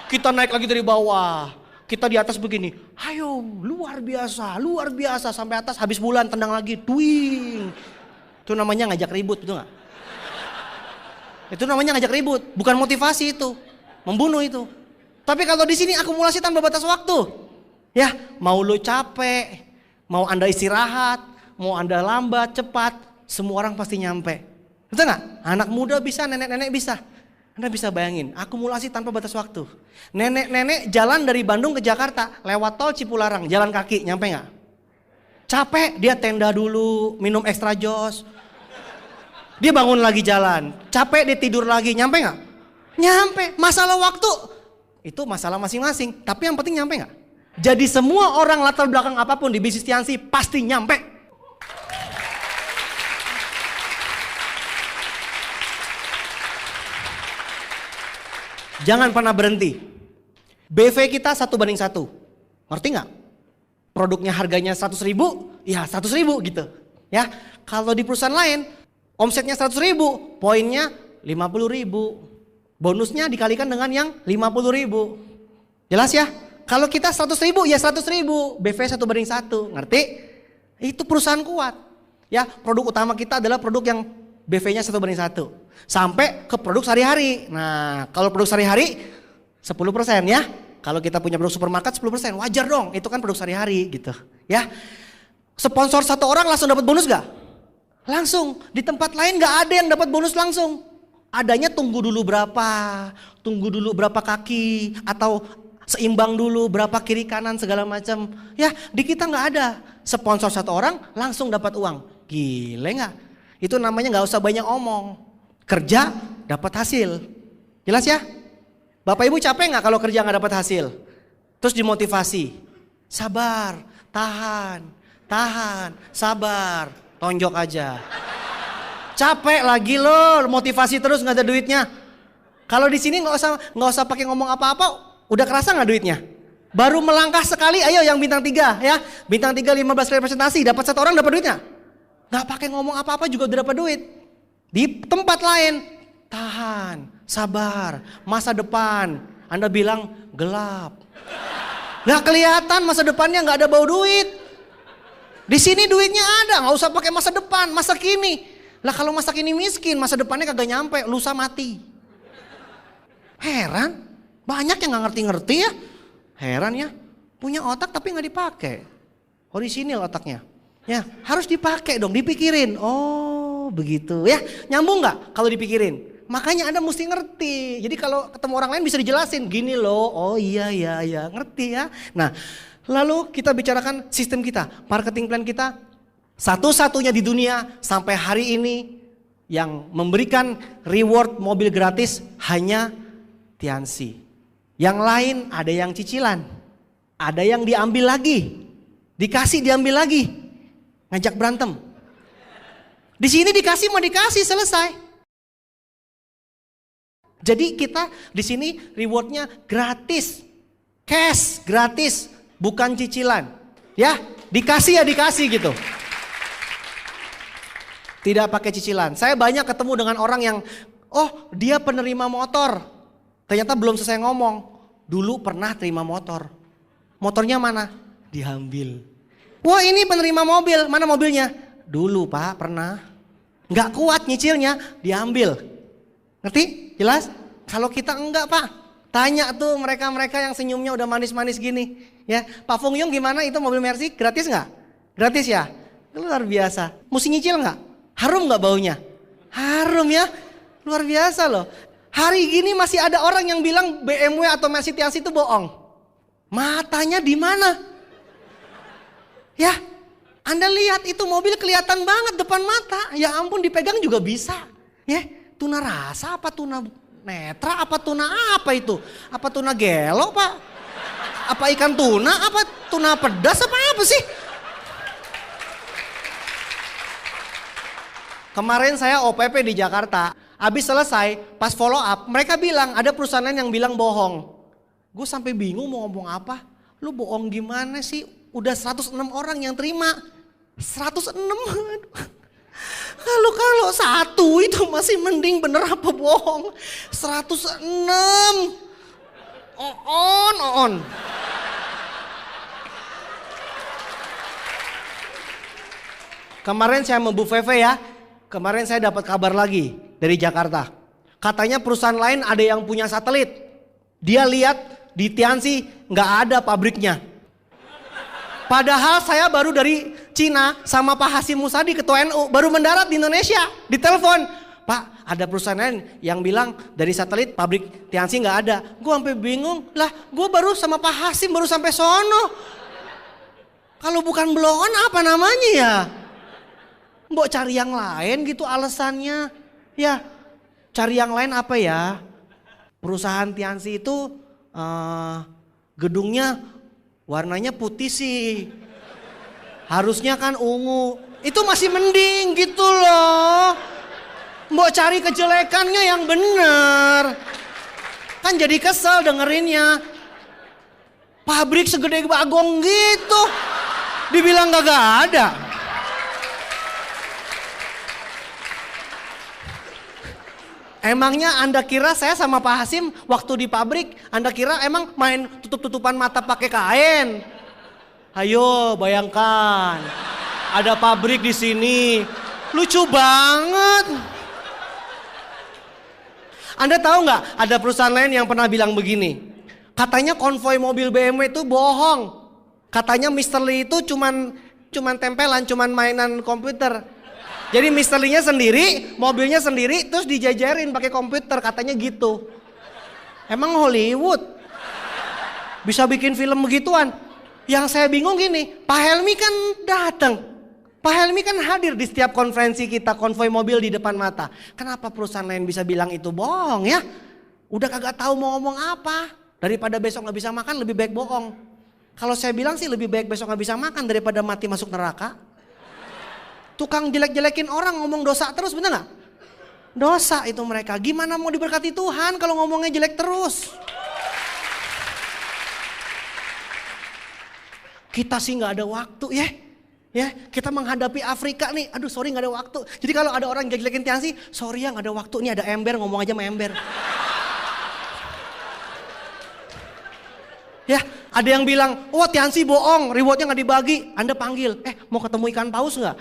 Kita naik lagi dari bawah. Kita di atas begini, ayo luar biasa sampai atas habis bulan tendang lagi, twing. Itu namanya ngajak ribut, betul nggak? Itu namanya ngajak ribut, bukan motivasi itu, membunuh itu. Tapi kalau di sini akumulasi tanpa batas waktu, ya mau lo capek, mau Anda istirahat, mau Anda lambat, cepat, semua orang pasti nyampe. Betul nggak? Anak muda bisa, nenek-nenek bisa. Anda bisa bayangin, akumulasi tanpa batas waktu. Nenek-nenek jalan dari Bandung ke Jakarta, lewat tol Cipularang, jalan kaki, nyampe nggak? Capek, dia tenda dulu, minum extra jos. Dia bangun lagi jalan, capek dia tidur lagi, nyampe nggak? Nyampe, masalah waktu, itu masalah masing-masing. Tapi yang penting nyampe nggak? Jadi semua orang latar belakang apapun di bisnis Tiansi pasti nyampe. Jangan pernah berhenti. BV kita 1:1. Ngerti nggak? Produknya harganya 100.000, ya 100.000 gitu. Ya, kalau di perusahaan lain omsetnya 100.000, poinnya 50.000. Bonusnya dikalikan dengan yang 50.000. Jelas ya? Kalau kita 100.000 ya 100.000, BV 1:1. Ngerti? Itu perusahaan kuat. Ya, produk utama kita adalah produk yang BV-nya 1:1. Sampai ke produk sehari-hari. Nah, kalau produk sehari-hari 10% ya. Kalau kita punya produk supermarket 10%, wajar dong. Itu kan produk sehari-hari gitu. Ya. Sponsor satu orang langsung dapat bonus gak? Langsung. Di tempat lain gak ada yang dapat bonus langsung. Adanya tunggu dulu berapa kaki, atau seimbang dulu berapa kiri kanan segala macam. Ya, di kita gak ada. Sponsor satu orang langsung dapat uang. Gile gak? Itu namanya gak usah banyak omong. Kerja dapat hasil. Jelas ya? Bapak Ibu capek gak kalau kerja gak dapat hasil? Terus dimotivasi. Sabar, tahan, sabar, tonjok aja. Capek lagi lo, motivasi terus gak ada duitnya. Kalau di sini nggak usah pakai ngomong apa-apa, udah kerasa nggak duitnya? Baru melangkah sekali, ayo yang bintang 3 ya, bintang 3 15 kali presentasi, dapat 1 orang dapat duitnya. Nggak pakai ngomong apa-apa juga udah dapat duit. Di tempat lain, tahan, sabar, masa depan, Anda bilang gelap. Nggak kelihatan masa depannya, nggak ada bau duit. Di sini duitnya ada, nggak usah pakai masa depan, masa kini. Lah kalau masa kini miskin, masa depannya kagak nyampe, lusa mati. Heran, banyak yang nggak ngerti-ngerti ya. Heran ya, punya otak tapi nggak dipakai. Orisinil otaknya. Ya, harus dipakai dong, dipikirin. Oh, begitu ya. Nyambung nggak kalau dipikirin? Makanya Anda mesti ngerti. Jadi kalau ketemu orang lain bisa dijelasin, gini loh. Oh iya, ngerti ya. Nah, lalu kita bicarakan sistem kita, marketing plan kita. Satu-satunya di dunia sampai hari ini yang memberikan reward mobil gratis hanya Tiansi. Yang lain ada yang cicilan, ada yang diambil lagi, dikasih diambil lagi. Ngajak berantem. Di sini dikasih mau dikasih selesai. Jadi kita di sini rewardnya gratis, cash gratis, bukan cicilan. Ya, dikasih ya dikasih gitu. Tidak pakai cicilan. Saya banyak ketemu dengan orang yang, oh dia penerima motor. Ternyata belum selesai ngomong. Dulu pernah terima motor. Motornya mana? Diambil. Wah ini penerima mobil, mana mobilnya? Dulu Pak pernah. Nggak kuat nyicilnya, diambil. Ngerti? Jelas? Kalau kita enggak Pak, tanya tuh mereka-mereka yang senyumnya udah manis-manis gini. Ya, Pak Fung Yung gimana itu mobil Mercy? Gratis nggak? Gratis ya? Luar biasa. Mesti nyicil nggak? Harum nggak baunya? Harum ya? Luar biasa loh. Hari gini masih ada orang yang bilang BMW atau Mercy Tiansi itu bohong. Matanya di mana? Ya, Anda lihat itu mobil kelihatan banget depan mata. Ya ampun dipegang juga bisa. Ya, tuna rasa apa tuna netra apa tuna apa itu? Apa tuna gelo Pak? Apa ikan tuna? Apa tuna pedas? Apa sih? Kemarin saya OPP di Jakarta. Habis selesai, pas follow up, mereka bilang ada perusahaan lain yang bilang bohong. Gue sampai bingung mau ngomong apa. Lu bohong gimana sih? Udah 106 orang yang terima. 106. Kalau satu itu masih mending bener apa bohong. 106. On. Kemarin saya Bu Feve ya. Kemarin saya dapat kabar lagi dari Jakarta. Katanya perusahaan lain ada yang punya satelit. Dia lihat di Tiansi nggak ada pabriknya. Padahal saya baru dari Cina sama Pak Hasyim Musadi ketua NU baru mendarat di Indonesia. Ditelepon. Pak, ada perusahaan lain yang bilang dari satelit pabrik Tiansi nggak ada. Gue sampai bingung. Lah, gue baru sama Pak Hasyim baru sampai sono. Kalau bukan blow on apa namanya ya? Mbok cari yang lain gitu alasannya. Ya, cari yang lain apa ya? Perusahaan Tiansi itu gedungnya warnanya putih sih. Harusnya kan ungu. Itu masih mending gitu loh. Mbok cari kejelekannya yang bener. Kan jadi kesel dengerinnya. Pabrik segede bagong gitu. Dibilang gak ada. Emangnya Anda kira saya sama Pak Hasyim waktu di pabrik, Anda kira emang main tutup-tutupan mata pakai kain? Ayo bayangkan. Ada pabrik di sini. Lucu banget. Anda tahu nggak ada perusahaan lain yang pernah bilang begini. Katanya konvoi mobil BMW itu bohong. Katanya Mr. Lee itu cuman tempelan, cuman mainan komputer. Jadi Mr. Lee-nya sendiri, mobilnya sendiri, terus dijajarin pakai komputer, katanya gitu. Emang Hollywood bisa bikin film begituan? Yang saya bingung gini, Pak Helmi kan datang. Pak Helmi kan hadir di setiap konferensi kita, konvoi mobil di depan mata. Kenapa perusahaan lain bisa bilang itu bohong ya? Udah kagak tahu mau ngomong apa. Daripada besok gak bisa makan lebih baik bohong. Kalau saya bilang sih lebih baik besok gak bisa makan daripada mati masuk neraka. Tukang jelek-jelekin orang ngomong dosa terus, bener gak? Dosa itu mereka. Gimana mau diberkati Tuhan kalau ngomongnya jelek terus? Kita sih gak ada waktu ya. Ya, kita menghadapi Afrika nih, aduh sorry gak ada waktu. Jadi kalau ada orang jelek-jelekin Tiansi, sorry ya gak ada waktu, nih ada ember, ngomong aja sama ember. Ya, ada yang bilang, oh Tiansi bohong, rewardnya gak dibagi. Anda panggil, mau ketemu ikan paus gak?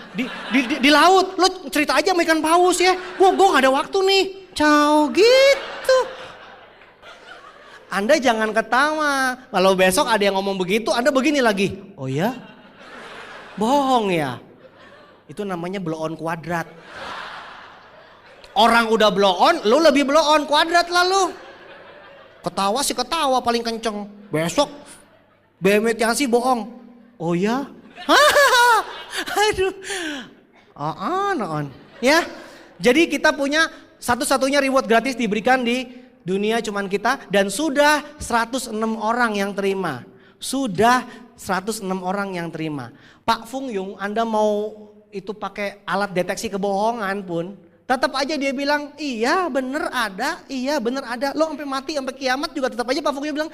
Di laut, lo cerita aja sama ikan paus ya. Gue gak ada waktu nih, ciao gitu. Anda jangan ketawa, kalau besok ada yang ngomong begitu, Anda begini lagi. Oh ya? Bohong ya. Itu namanya blow on kuadrat. Orang udah blow on, lu lebih blow on kuadrat lalu. Ketawa sih ketawa paling kenceng. Besok BMW Tiansi bohong. Oh ya? Aduh. On. Ya. Jadi kita punya satu-satunya reward gratis diberikan di dunia cuman kita. Dan sudah 106 orang yang terima. Sudah 106 orang yang terima. Pak Fung Yung, Anda mau itu pakai alat deteksi kebohongan pun, tetap aja dia bilang, iya bener ada, lo sampai mati, sampai kiamat juga tetap aja Pak Fung Yung bilang,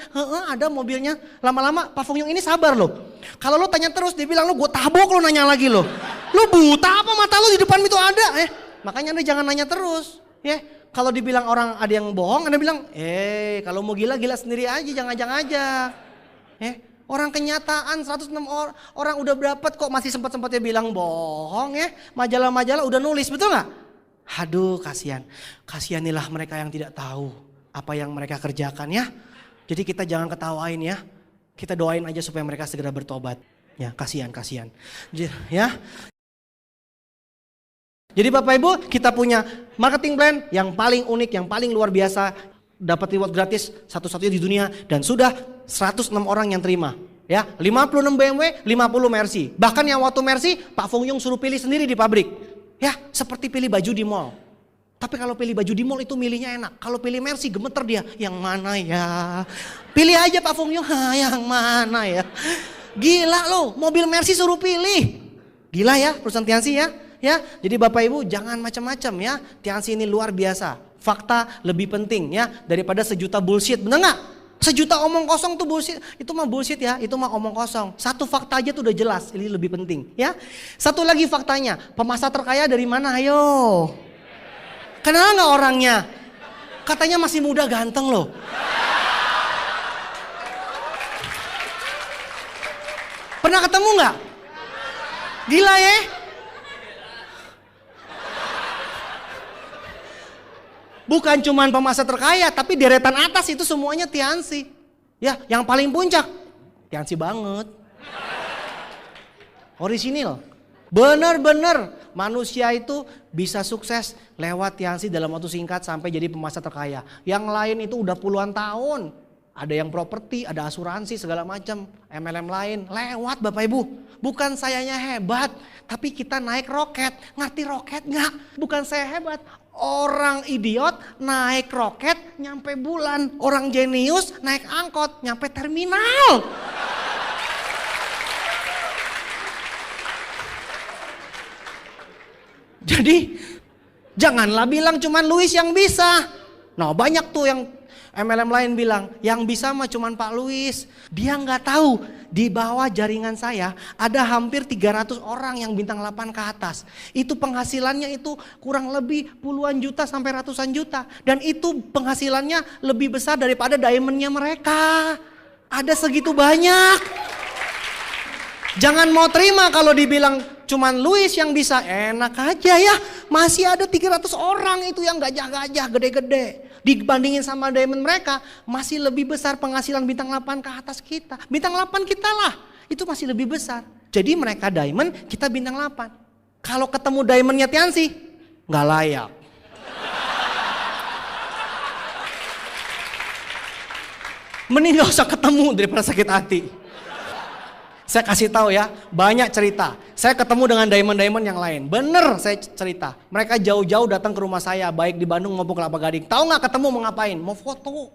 ada mobilnya. Lama-lama Pak Fung Yung ini sabar loh. Kalau lo tanya terus, dia bilang, lo gue tabok lo nanya lagi lo. Lo buta apa mata lo di depan itu ada? Makanya Anda jangan nanya terus. Ya, kalau dibilang orang ada yang bohong, Anda bilang, kalau mau gila sendiri aja, jangan ngajak aja. Orang kenyataan 106 orang udah dapat kok masih sempat-sempatnya bilang bohong ya. Majalah-majalah udah nulis, betul gak? Aduh kasihan. Kasihanilah mereka yang tidak tahu apa yang mereka kerjakan ya. Jadi kita jangan ketawain ya. Kita doain aja supaya mereka segera bertobat. Ya, kasihan. Ya. Jadi Bapak Ibu, kita punya marketing plan yang paling unik, yang paling luar biasa, dapat reward gratis satu-satunya di dunia dan sudah 106 orang yang terima. Ya, 56 BMW, 50 Mercy. Bahkan yang waktu Mercy, Pak Fung Yung suruh pilih sendiri di pabrik. Ya, seperti pilih baju di mall. Tapi kalau pilih baju di mall itu milihnya enak. Kalau pilih Mercy gemeter dia, yang mana ya? Pilih aja Pak Fung Yung, yang mana ya? Gila loh, mobil Mercy suruh pilih. Gila ya perusahaan Tiansi ya. Ya, jadi Bapak Ibu jangan macam-macam ya. Tiansi ini luar biasa. Fakta lebih penting ya daripada sejuta bullshit. Benar nggak? Sejuta omong kosong tuh bullshit. Itu mah bullshit ya, itu mah omong kosong. Satu fakta aja tuh udah jelas, ini lebih penting ya. Satu lagi faktanya, pemasar terkaya dari mana? Ayo. Kenal nggak orangnya? Katanya masih muda ganteng loh. Pernah ketemu nggak? Gila ya? Bukan cuman pemasar terkaya, tapi deretan atas itu semuanya Tiansi. Ya, yang paling puncak Tiansi banget. Orisinil. Bener-bener manusia itu bisa sukses lewat Tiansi dalam waktu singkat sampai jadi pemasar terkaya. Yang lain itu udah puluhan tahun. Ada yang properti, ada asuransi segala macam, MLM lain. Lewat Bapak Ibu. Bukan sayanya hebat, tapi kita naik roket. Ngerti roket nggak? Bukan saya hebat. Orang idiot naik roket nyampe bulan. Orang jenius naik angkot nyampe terminal. Jadi janganlah bilang cuman Louis yang bisa. Nah banyak tuh yang MLM lain bilang yang bisa mah cuman Pak Louis. Dia nggak tahu di bawah jaringan saya ada hampir 300 orang yang bintang 8 ke atas. Itu penghasilannya itu kurang lebih puluhan juta sampai ratusan juta. Dan itu penghasilannya lebih besar daripada diamondnya mereka. Ada segitu banyak. Jangan mau terima kalau dibilang cuman Louis yang bisa. Enak aja ya. Masih ada 300 orang itu yang gajah-gajah gede-gede. Dibandingin sama diamond mereka masih lebih besar penghasilan bintang 8 ke atas kita. Bintang 8 kita lah. Itu masih lebih besar. Jadi mereka diamond, kita bintang 8. Kalau ketemu diamondnya Tiansi, gak layak. Mending gak usah ketemu daripada sakit hati. Saya kasih tahu ya, banyak cerita. Saya ketemu dengan diamond-diamond yang lain. Bener saya cerita. Mereka jauh-jauh datang ke rumah saya, baik di Bandung maupun Kelapa Gading. Tahu nggak ketemu mau ngapain? Mau foto.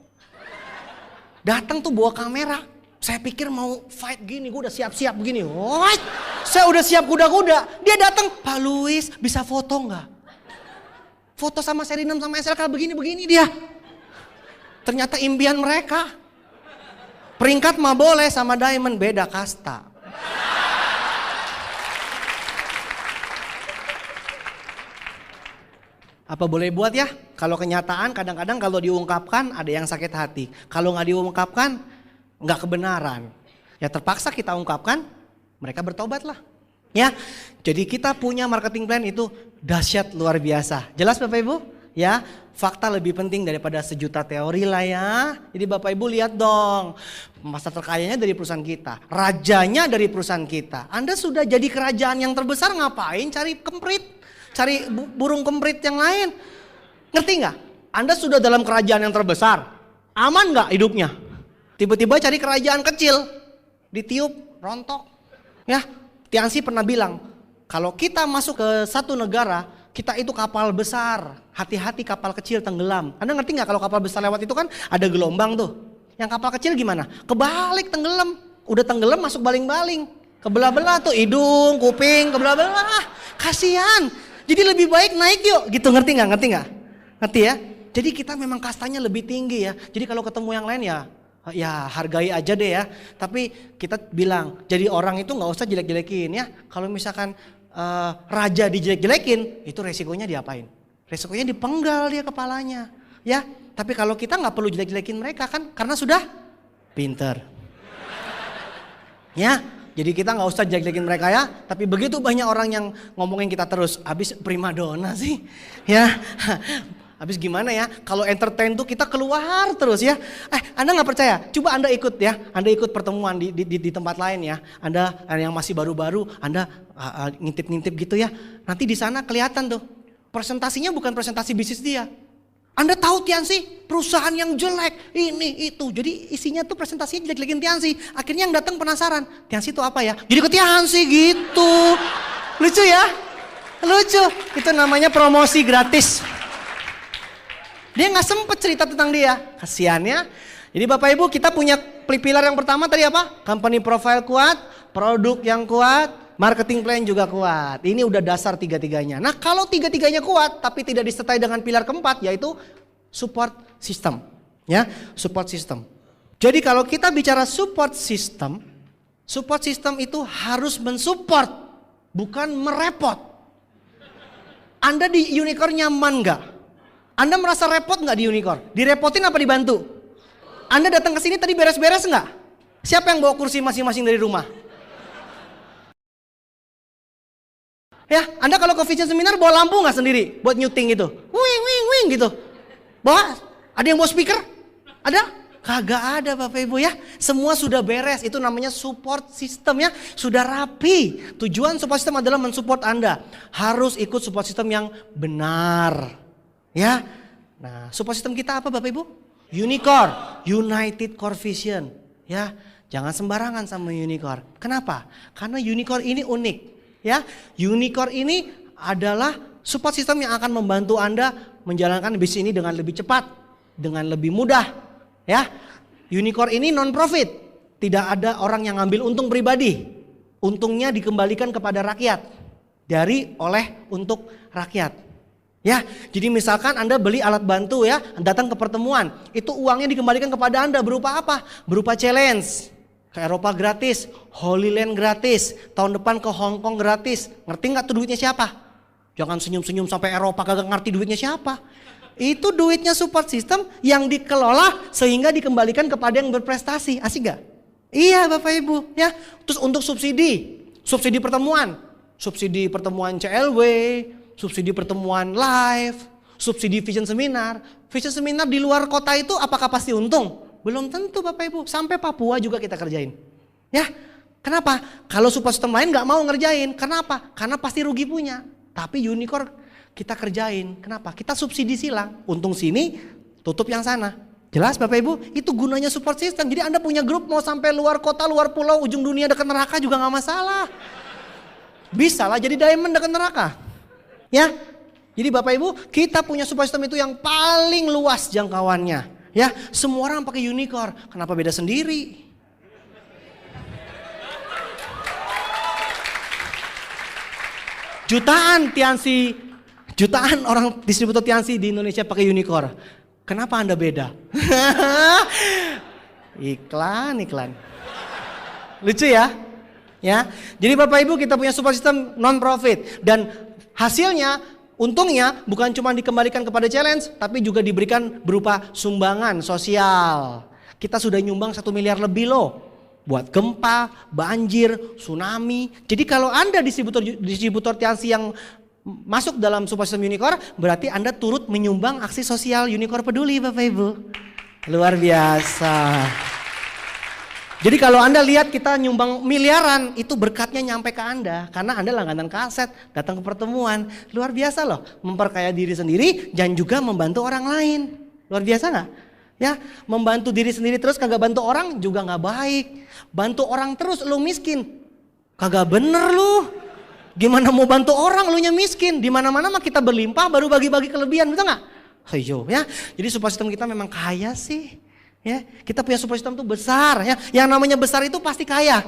Datang tuh bawa kamera. Saya pikir mau fight gini, gue udah siap-siap begini. What? Saya udah siap kuda-kuda. Dia datang, Pak Louis bisa foto nggak? Foto sama Serinem sama SLK begini-begini dia. Ternyata impian mereka. Peringkat mah boleh sama diamond beda kasta. Apa boleh buat ya? Kalau kenyataan kadang-kadang kalau diungkapkan ada yang sakit hati. Kalau nggak diungkapkan nggak kebenaran. Ya terpaksa kita ungkapkan, mereka bertobatlah. Ya, jadi kita punya marketing plan itu dahsyat luar biasa. Jelas Bapak Ibu? Ya, fakta lebih penting daripada sejuta teori lah ya. Jadi Bapak Ibu lihat dong, pemasar terkayanya dari perusahaan kita, rajanya dari perusahaan kita. Anda sudah jadi kerajaan yang terbesar, ngapain cari kemprit, cari burung kemprit yang lain? Ngerti nggak? Anda sudah dalam kerajaan yang terbesar, aman nggak hidupnya? Tiba-tiba cari kerajaan kecil, ditiup, rontok. Ya, Tiansi pernah bilang, kalau kita masuk ke satu negara, kita itu kapal besar, hati-hati kapal kecil tenggelam. Anda ngerti nggak kalau kapal besar lewat itu kan ada gelombang tuh. Yang kapal kecil gimana? Kebalik tenggelam. Udah tenggelam masuk baling-baling. Kebelah-belah tuh hidung, kuping, kebelah-belah. Kasihan. Jadi lebih baik naik yuk. Gitu ngerti nggak? Ngerti nggak? Ngerti ya? Jadi kita memang kastanya lebih tinggi ya. Jadi kalau ketemu yang lain ya hargai aja deh ya. Tapi kita bilang jadi orang itu nggak usah jelek-jelekin ya. Kalau misalkan raja dijelek-jelekin, itu resikonya diapain? Resikonya dipenggal dia kepalanya, ya. Tapi kalau kita nggak perlu jelek-jelekin mereka kan, karena sudah pinter, ya. Jadi kita nggak usah jelek-jelekin mereka ya. Tapi begitu banyak orang yang ngomongin kita terus, abis primadona sih, ya. Habis gimana ya, kalau entertain tuh kita keluar terus ya. Anda nggak percaya? Coba Anda ikut ya, Anda ikut pertemuan di tempat lain ya. Anda yang masih baru-baru, Anda ngintip-ngintip gitu ya. Nanti di sana kelihatan tuh, presentasinya bukan presentasi bisnis dia. Anda tahu Tiansi, perusahaan yang jelek, ini itu. Jadi isinya tuh presentasinya jelek-jelekin Tiansi. Akhirnya yang datang penasaran, Tiansi itu apa ya? Jadi ke Tiansi gitu. Lucu ya? Lucu. Itu namanya promosi gratis. Dia nggak sempet cerita tentang dia, kasihannya. Jadi Bapak Ibu, kita punya pilar yang pertama tadi apa? Company profile kuat, produk yang kuat, marketing plan juga kuat. Ini udah dasar tiga-tiganya. Nah kalau tiga-tiganya kuat tapi tidak disertai dengan pilar keempat, yaitu support system. Ya, support system. Jadi kalau kita bicara support system itu harus mensupport, bukan merepot. Anda di Unicorn nyaman nggak? Anda merasa repot nggak di Unicorn? Direpotin apa dibantu? Anda datang ke sini tadi beres-beres nggak? Siapa yang bawa kursi masing-masing dari rumah? Ya, Anda kalau ke Vision Seminar bawa lampu nggak sendiri buat nyuting gitu? Wing wing wing gitu. Bawa? Ada yang bawa speaker? Ada? Kagak ada Bapak Ibu ya. Semua sudah beres. Itu namanya support system ya. Sudah rapi. Tujuan support system adalah mensupport Anda. Harus ikut support system yang benar. Ya, nah support system kita apa Bapak Ibu? Unicorn, United Core Vision. Ya, jangan sembarangan sama Unicorn. Kenapa? Karena Unicorn ini unik. Ya, Unicorn ini adalah support system yang akan membantu Anda menjalankan bisnis ini dengan lebih cepat, dengan lebih mudah. Ya, Unicorn ini non profit, tidak ada orang yang ngambil untung pribadi. Untungnya dikembalikan kepada rakyat, untuk rakyat. Ya, jadi misalkan Anda beli alat bantu ya, datang ke pertemuan, itu uangnya dikembalikan kepada Anda berupa apa? Berupa challenge, ke Eropa gratis, Holy Land gratis, tahun depan ke Hong Kong gratis. Ngerti nggak tuh duitnya siapa? Jangan senyum-senyum sampai Eropa kagak ngerti duitnya siapa. Itu duitnya support system yang dikelola sehingga dikembalikan kepada yang berprestasi. Asik gak? Iya Bapak Ibu ya. Terus untuk subsidi pertemuan CLW, subsidi pertemuan live, subsidi Vision Seminar. Vision Seminar di luar kota itu apakah pasti untung? Belum tentu Bapak Ibu. Sampai Papua juga kita kerjain. Ya, kenapa? Kalau support system lain gak mau ngerjain. Kenapa? Karena pasti rugi punya. Tapi Unicorn kita kerjain. Kenapa? Kita subsidi silang. Untung sini, tutup yang sana. Jelas Bapak Ibu? Itu gunanya support system. Jadi Anda punya grup mau sampai luar kota, luar pulau, ujung dunia dekat neraka juga gak masalah. Bisa lah jadi diamond dekat neraka. Ya, jadi Bapak Ibu kita punya support system itu yang paling luas jangkauannya. Ya, semua orang pakai Unicorn. Kenapa beda sendiri? Jutaan orang distributor Tiansi di Indonesia pakai Unicorn. Kenapa Anda beda? Iklan. Lucu ya? Ya. Jadi Bapak Ibu kita punya support system non profit dan hasilnya, untungnya bukan cuma dikembalikan kepada challenge, tapi juga diberikan berupa sumbangan sosial. Kita sudah nyumbang 1 miliar lebih loh. Buat gempa, banjir, tsunami. Jadi kalau Anda distributor Tiansi yang masuk dalam support system Unicorn, berarti Anda turut menyumbang aksi sosial Unicorn Peduli Bapak Ibu. Luar biasa. Jadi kalau Anda lihat kita nyumbang miliaran, itu berkatnya nyampe ke Anda. Karena Anda langganan kaset, datang ke pertemuan. Luar biasa loh, memperkaya diri sendiri dan juga membantu orang lain. Luar biasa gak? Ya, membantu diri sendiri terus kagak bantu orang juga gak baik. Bantu orang terus lu miskin, kagak bener lu. Gimana mau bantu orang lu nya miskin? Di mana-mana mah kita berlimpah baru bagi-bagi kelebihan, betul gak? Ayo ya, jadi support system kita memang kaya sih. Ya, kita punya support system tuh besar ya. Yang namanya besar itu pasti kaya.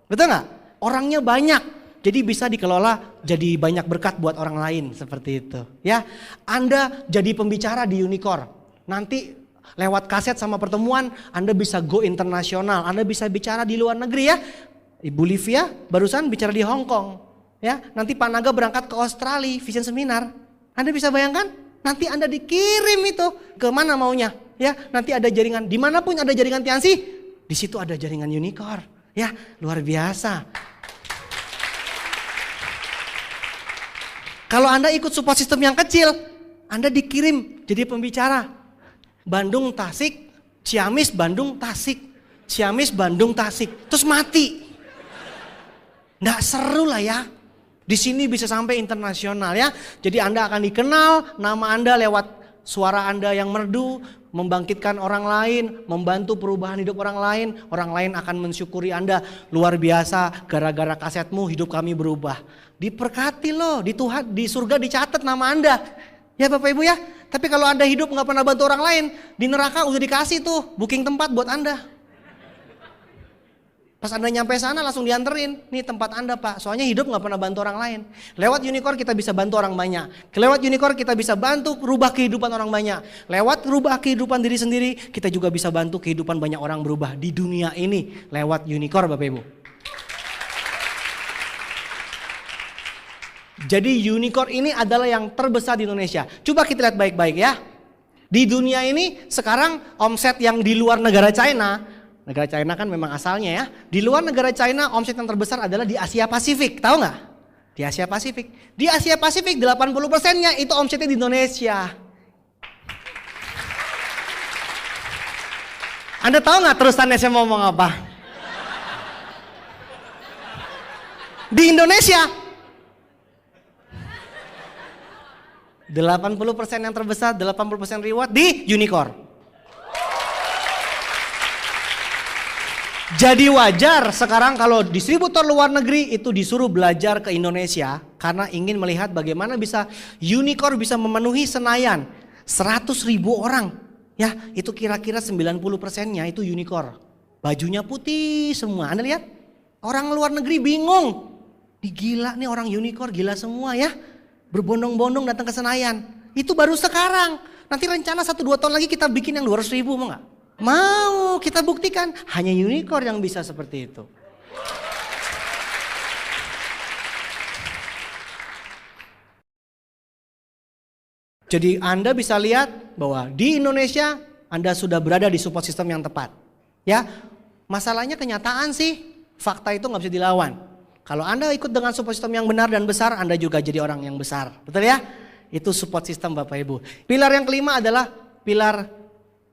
Betul nggak? Orangnya banyak. Jadi bisa dikelola jadi banyak berkat buat orang lain seperti itu. Ya, Anda jadi pembicara di Unicorn. Nanti lewat kaset sama pertemuan Anda bisa go internasional. Anda bisa bicara di luar negeri ya. Ibu Livia barusan bicara di Hong Kong. Ya, nanti Pak Naga berangkat ke Australia Vision Seminar. Anda bisa bayangkan? Nanti Anda dikirim itu ke mana maunya. Ya, nanti ada jaringan, dimanapun ada jaringan Tiansi, di situ ada jaringan Unicorn. Ya, luar biasa. Kalau Anda ikut support system yang kecil, Anda dikirim jadi pembicara. Bandung, Tasik, Ciamis, Bandung, Tasik. Ciamis, Bandung, Tasik. Terus mati. Nggak seru lah ya. Di sini bisa sampai internasional ya. Jadi Anda akan dikenal, nama Anda lewat suara Anda yang merdu, membangkitkan orang lain, membantu perubahan hidup orang lain akan mensyukuri Anda. Luar biasa, gara-gara kasetmu hidup kami berubah. Diberkati loh, di Tuhan, di surga dicatat nama Anda. Ya Bapak Ibu ya. Tapi kalau Anda hidup nggak pernah bantu orang lain, di neraka udah dikasih tuh booking tempat buat Anda. Pas Anda nyampe sana langsung dianterin, nih tempat Anda Pak, soalnya hidup gak pernah bantu orang lain. Lewat Unicorn kita bisa bantu orang banyak. Lewat Unicorn kita bisa bantu rubah kehidupan orang banyak. Lewat rubah kehidupan diri sendiri, kita juga bisa bantu kehidupan banyak orang berubah di dunia ini. Lewat Unicorn Bapak Ibu. Jadi Unicorn ini adalah yang terbesar di Indonesia. Coba kita lihat baik-baik ya. Di dunia ini sekarang omset yang di luar negara China, negara China kan memang asalnya ya. Di luar negara China omset yang terbesar adalah di Asia Pasifik. Tahu nggak? Di Asia Pasifik. Di Asia Pasifik 80%-nya itu omsetnya di Indonesia. Anda tahu nggak terusannya saya mau ngomong apa? Di Indonesia 80% yang terbesar, 80% reward di Unicorn. Jadi wajar sekarang kalau distributor luar negeri itu disuruh belajar ke Indonesia karena ingin melihat bagaimana bisa Unicorn bisa memenuhi Senayan 100.000 orang. Ya, itu kira-kira 90%-nya itu Unicorn. Bajunya putih semua. Anda lihat? Orang luar negeri bingung. Gila nih orang Unicorn, gila semua ya. Berbondong-bondong datang ke Senayan. Itu baru sekarang. Nanti rencana 1-2 tahun lagi kita bikin yang 200.000 mau gak? Mau, kita buktikan. Hanya Unicorn yang bisa seperti itu. Jadi Anda bisa lihat bahwa di Indonesia Anda sudah berada di support system yang tepat. Ya, masalahnya kenyataan sih, fakta itu nggak bisa dilawan. Kalau Anda ikut dengan support system yang benar dan besar, Anda juga jadi orang yang besar. Betul ya? Itu support system Bapak Ibu. Pilar yang kelima adalah pilar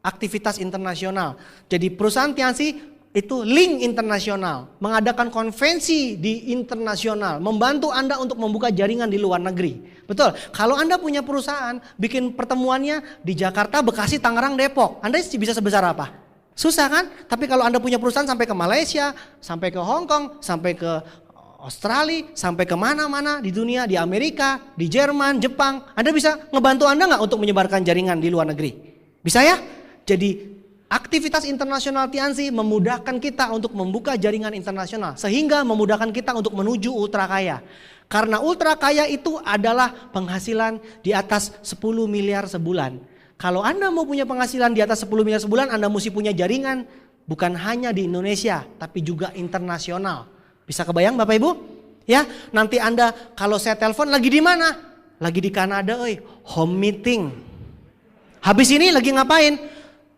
aktivitas internasional. Jadi perusahaan Tiansi itu link internasional, mengadakan konvensi di internasional, membantu Anda untuk membuka jaringan di luar negeri. Betul, kalau Anda punya perusahaan, bikin pertemuannya di Jakarta, Bekasi, Tangerang, Depok, Anda bisa sebesar apa? Susah kan? Tapi kalau Anda punya perusahaan sampai ke Malaysia, sampai ke Hong Kong, sampai ke Australia, sampai kemana-mana di dunia, di Amerika, di Jerman, Jepang, Anda bisa ngebantu Anda nggak untuk menyebarkan jaringan di luar negeri? Bisa ya? Jadi aktivitas internasional Tiansi memudahkan kita untuk membuka jaringan internasional. Sehingga memudahkan kita untuk menuju ultra kaya. Karena ultra kaya itu adalah penghasilan di atas 10 miliar sebulan. Kalau Anda mau punya penghasilan di atas 10 miliar sebulan, Anda mesti punya jaringan. Bukan hanya di Indonesia, tapi juga internasional. Bisa kebayang Bapak Ibu? Ya, nanti Anda kalau saya telepon lagi di mana? Lagi di Kanada, home meeting. Habis ini lagi ngapain?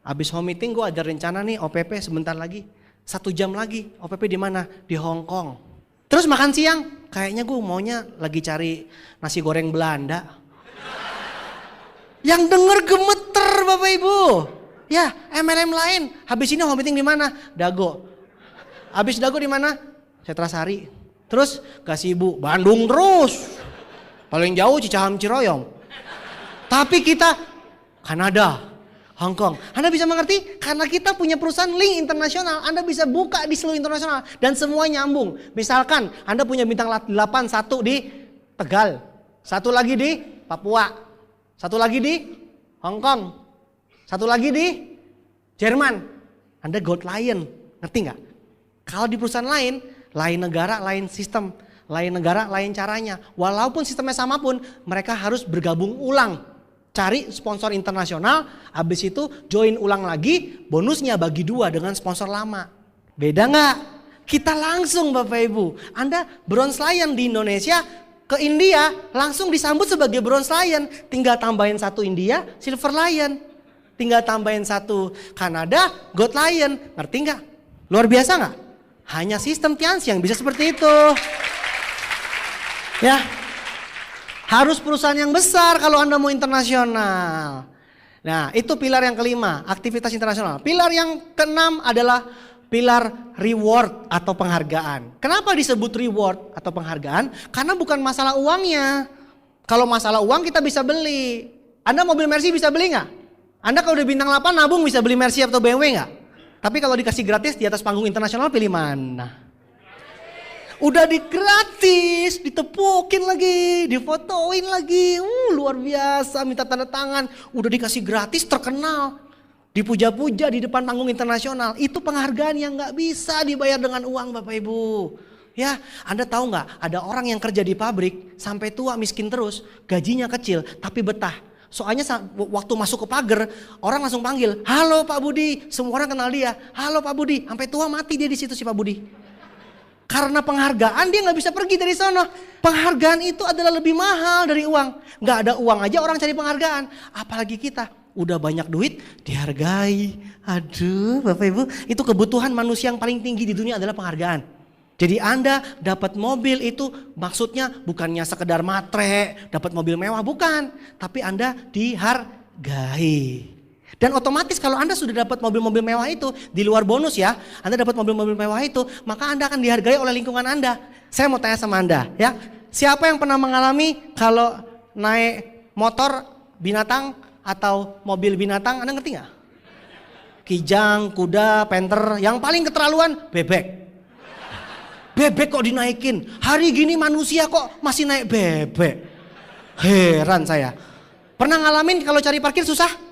Habis home meeting gue ada rencana nih OPP sebentar lagi. 1 jam lagi. OPP di mana? Di Hong Kong. Terus makan siang. Kayaknya gue maunya lagi cari nasi goreng Belanda. Yang denger gemeter Bapak Ibu. Ya, MLM lain. Habis ini home meeting di mana? Dago. Habis Dago di mana? Setrasari. Terus Gasibu, Bandung terus. Paling jauh Cicahem Ciroyong. Tapi kita Kanada, Hong Kong. Anda bisa mengerti? Karena kita punya perusahaan link internasional, Anda bisa buka di seluruh internasional dan semua nyambung. Misalkan Anda punya bintang 8 satu di Tegal, satu lagi di Papua, satu lagi di Hong Kong, satu lagi di Jerman. Anda Gold Lion, ngerti nggak? Kalau di perusahaan lain, lain negara, lain sistem, lain negara, lain caranya. Walaupun sistemnya sama pun, mereka harus bergabung ulang. Cari sponsor internasional, habis itu join ulang lagi, bonusnya bagi 2 dengan sponsor lama. Beda nggak? Kita langsung Bapak Ibu, Anda Bronze Lion di Indonesia, ke India langsung disambut sebagai Bronze Lion. Tinggal tambahin 1 India, Silver Lion. Tinggal tambahin 1 Kanada, Gold Lion. Ngerti nggak? Luar biasa nggak? Hanya sistem Tiansi yang bisa seperti itu. Ya. Harus perusahaan yang besar kalau Anda mau internasional. Nah, itu pilar yang kelima, aktivitas internasional. Pilar yang keenam adalah pilar reward atau penghargaan. Kenapa disebut reward atau penghargaan? Karena bukan masalah uangnya. Kalau masalah uang kita bisa beli. Anda mobil Mercy bisa beli nggak? Anda kalau udah bintang 8 nabung bisa beli Mercy atau BMW nggak? Tapi kalau dikasih gratis di atas panggung internasional pilih mana? Udah gratis, ditepukin lagi, difotoin lagi. Luar biasa, minta tanda tangan. Udah dikasih gratis, terkenal. Dipuja-puja di depan panggung internasional. Itu penghargaan yang gak bisa dibayar dengan uang Bapak Ibu. Ya, Anda tahu gak, ada orang yang kerja di pabrik sampai tua miskin terus. Gajinya kecil tapi betah. Soalnya waktu masuk ke pagar, orang langsung panggil, halo Pak Budi. Semua orang kenal dia, halo Pak Budi. Sampai tua mati dia di situ si Pak Budi. Karena penghargaan dia nggak bisa pergi dari sana. Penghargaan itu adalah lebih mahal dari uang. Nggak ada uang aja orang cari penghargaan. Apalagi kita udah banyak duit dihargai. Aduh Bapak Ibu, itu kebutuhan manusia yang paling tinggi di dunia adalah penghargaan. Jadi Anda dapat mobil itu maksudnya bukannya sekedar matre, dapat mobil mewah, bukan. Tapi Anda dihargai. Dan otomatis kalau Anda sudah dapat mobil-mobil mewah itu, di luar bonus ya, Anda dapat mobil-mobil mewah itu, maka Anda akan dihargai oleh lingkungan Anda. Saya mau tanya sama Anda ya, siapa yang pernah mengalami kalau naik motor binatang atau mobil binatang, Anda ngerti nggak? Kijang, kuda, panther, yang paling keterlaluan bebek. Bebek kok dinaikin, hari gini manusia kok masih naik bebek. Heran saya. Pernah ngalamin kalau cari parkir susah?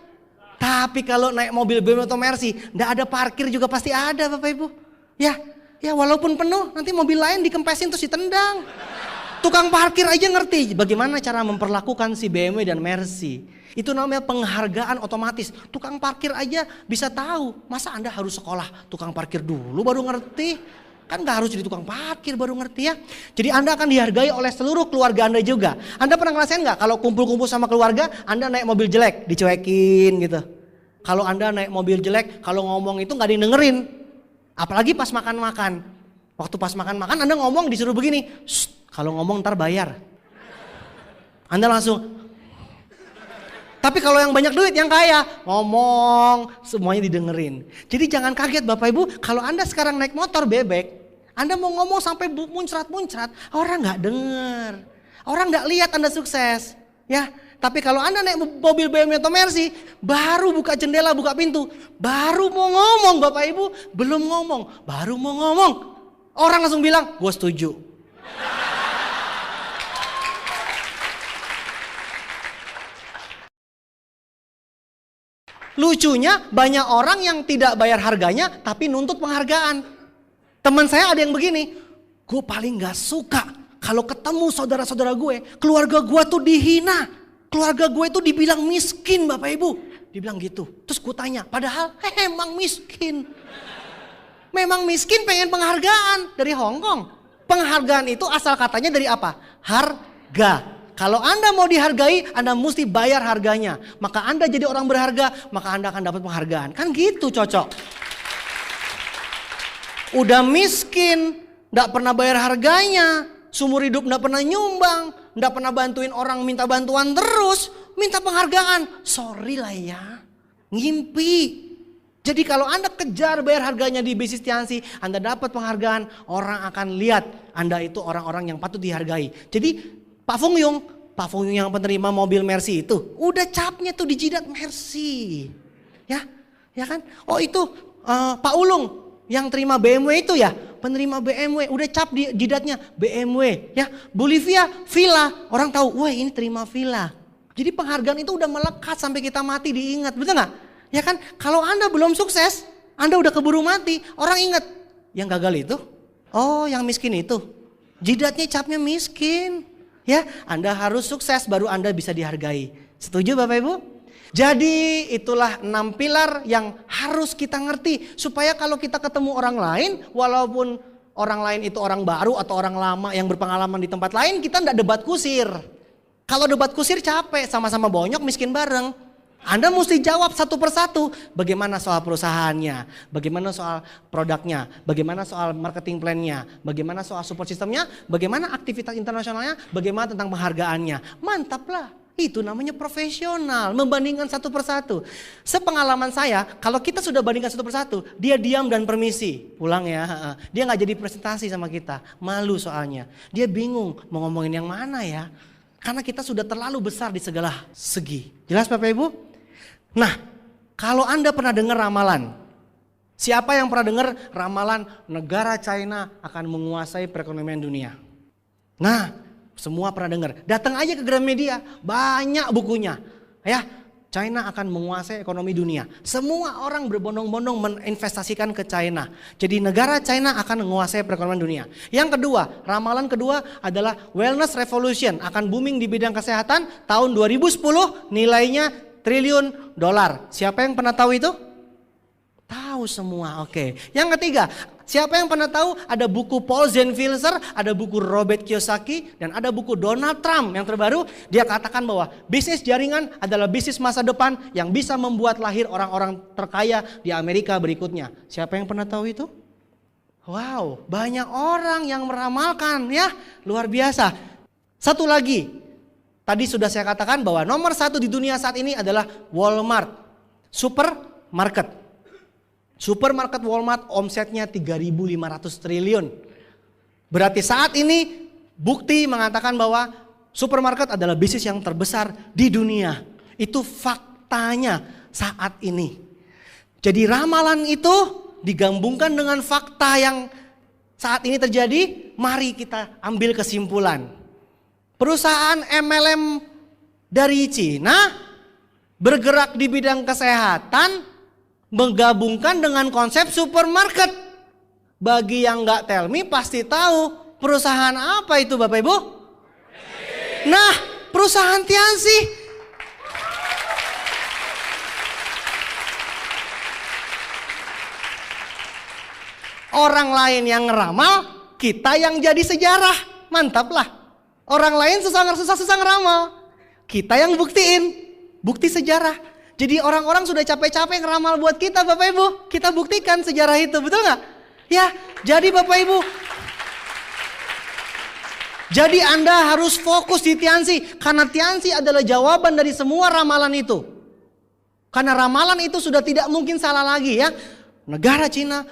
Tapi kalau naik mobil BMW atau Mercy, nggak ada parkir juga pasti ada Bapak Ibu. Ya walaupun penuh, nanti mobil lain dikempesin terus ditendang. Tukang parkir aja ngerti bagaimana cara memperlakukan si BMW dan Mercy. Itu namanya penghargaan otomatis. Tukang parkir aja bisa tahu. Masa Anda harus sekolah tukang parkir dulu baru ngerti? Kan gak harus jadi tukang parkir baru ngerti ya. Jadi Anda akan dihargai oleh seluruh keluarga Anda juga. Anda pernah ngerasain gak kalau kumpul-kumpul sama keluarga, Anda naik mobil jelek, dicuekin gitu. Kalau Anda naik mobil jelek, kalau ngomong itu gak didengerin. Apalagi pas makan-makan. Waktu pas makan-makan Anda ngomong disuruh begini, kalau ngomong ntar bayar. Anda langsung. Tapi kalau yang banyak duit, yang kaya, ngomong, semuanya didengerin. Jadi jangan kaget Bapak Ibu, kalau Anda sekarang naik motor bebek, Anda mau ngomong sampai muncrat-muncrat, orang gak denger. Orang gak lihat Anda sukses. Ya, tapi kalau Anda naik mobil BMW atau Mercy, baru buka jendela, buka pintu, baru mau ngomong Bapak Ibu, belum ngomong, baru mau ngomong. Orang langsung bilang, gue setuju. Lucunya banyak orang yang tidak bayar harganya tapi nuntut penghargaan. Teman saya ada yang begini, gue paling gak suka kalau ketemu saudara-saudara gue, keluarga gue tuh dihina. Keluarga gue tuh dibilang miskin Bapak Ibu. Dibilang gitu. Terus gue tanya, padahal emang miskin. Memang miskin pengen penghargaan dari Hong Kong. Penghargaan itu asal katanya dari apa? Harga. Kalau Anda mau dihargai, Anda mesti bayar harganya. Maka Anda jadi orang berharga, maka Anda akan dapat penghargaan. Kan gitu cocok. Udah miskin, gak pernah bayar harganya. Seumur hidup gak pernah nyumbang. Gak pernah bantuin orang minta bantuan terus. Minta penghargaan. Sorry lah ya. Ngimpi. Jadi kalau Anda kejar bayar harganya di bisnis Tiansi, Anda dapat penghargaan. Orang akan lihat Anda itu orang-orang yang patut dihargai. Jadi Pak Fung Yung yang penerima mobil Mercy itu, udah capnya tuh di jidat Mercy. Ya kan? Oh itu Pak Ulung yang terima BMW itu ya, penerima BMW, udah cap di jidatnya BMW. Ya, Bolivia villa, orang tahu, wah ini terima villa. Jadi penghargaan itu udah melekat sampai kita mati diingat, betul nggak? Ya kan? Kalau Anda belum sukses, Anda udah keburu mati, orang ingat yang gagal itu, oh yang miskin itu, jidatnya capnya miskin. Ya, Anda harus sukses baru Anda bisa dihargai. Setuju Bapak Ibu? Jadi itulah 6 pilar yang harus kita ngerti. Supaya kalau kita ketemu orang lain, walaupun orang lain itu orang baru atau orang lama yang berpengalaman di tempat lain, kita enggak debat kusir. Kalau debat kusir capek, sama-sama bonyok miskin bareng. Anda mesti jawab satu persatu. Bagaimana soal perusahaannya, bagaimana soal produknya, bagaimana soal marketing plan-nya, bagaimana soal support sistemnya, bagaimana aktivitas internasionalnya, bagaimana tentang penghargaannya. Mantap lah. Itu namanya profesional, membandingkan satu persatu. Sepengalaman saya, kalau kita sudah bandingkan satu persatu, dia diam dan permisi, pulang ya. Dia nggak jadi presentasi sama kita, malu soalnya. Dia bingung mau ngomongin yang mana ya, karena kita sudah terlalu besar di segala segi. Jelas Bapak Ibu? Nah, kalau Anda pernah dengar ramalan, siapa yang pernah dengar ramalan negara China akan menguasai perekonomian dunia? Nah, semua pernah dengar. Datang aja ke Gramedia, banyak bukunya. Ya, China akan menguasai ekonomi dunia. Semua orang berbondong-bondong menginvestasikan ke China. Jadi negara China akan menguasai perekonomian dunia. Yang kedua, ramalan kedua adalah wellness revolution, akan booming di bidang kesehatan tahun 2010, nilainya triliun dolar. Siapa yang pernah tahu itu? Tahu semua, oke. Yang ketiga, siapa yang pernah tahu ada buku Paul Zenfilzer, ada buku Robert Kiyosaki, dan ada buku Donald Trump yang terbaru. Dia katakan bahwa bisnis jaringan adalah bisnis masa depan yang bisa membuat lahir orang-orang terkaya di Amerika berikutnya. Siapa yang pernah tahu itu? Wow, banyak orang yang meramalkan ya, luar biasa. Satu lagi, tadi sudah saya katakan bahwa nomor satu di dunia saat ini adalah Walmart, supermarket. Supermarket Walmart omsetnya 3.500 triliun. Berarti saat ini bukti mengatakan bahwa supermarket adalah bisnis yang terbesar di dunia. Itu faktanya saat ini. Jadi ramalan itu digabungkan dengan fakta yang saat ini terjadi. Mari kita ambil kesimpulan. Perusahaan MLM dari Cina bergerak di bidang kesehatan, menggabungkan dengan konsep supermarket. Bagi yang nggak tell me pasti tahu perusahaan apa itu Bapak Ibu? Nah, perusahaan Tianxi. Orang lain yang ngeramal, kita yang jadi sejarah. Mantap lah. Orang lain susah ngeramal, kita yang buktiin, bukti sejarah. Jadi orang-orang sudah capek-capek ngeramal buat kita Bapak Ibu. Kita buktikan sejarah itu, betul gak? Ya, jadi Bapak Ibu. Jadi Anda harus fokus di Tianxi. Karena Tianxi adalah jawaban dari semua ramalan itu. Karena ramalan itu sudah tidak mungkin salah lagi ya. Negara Cina,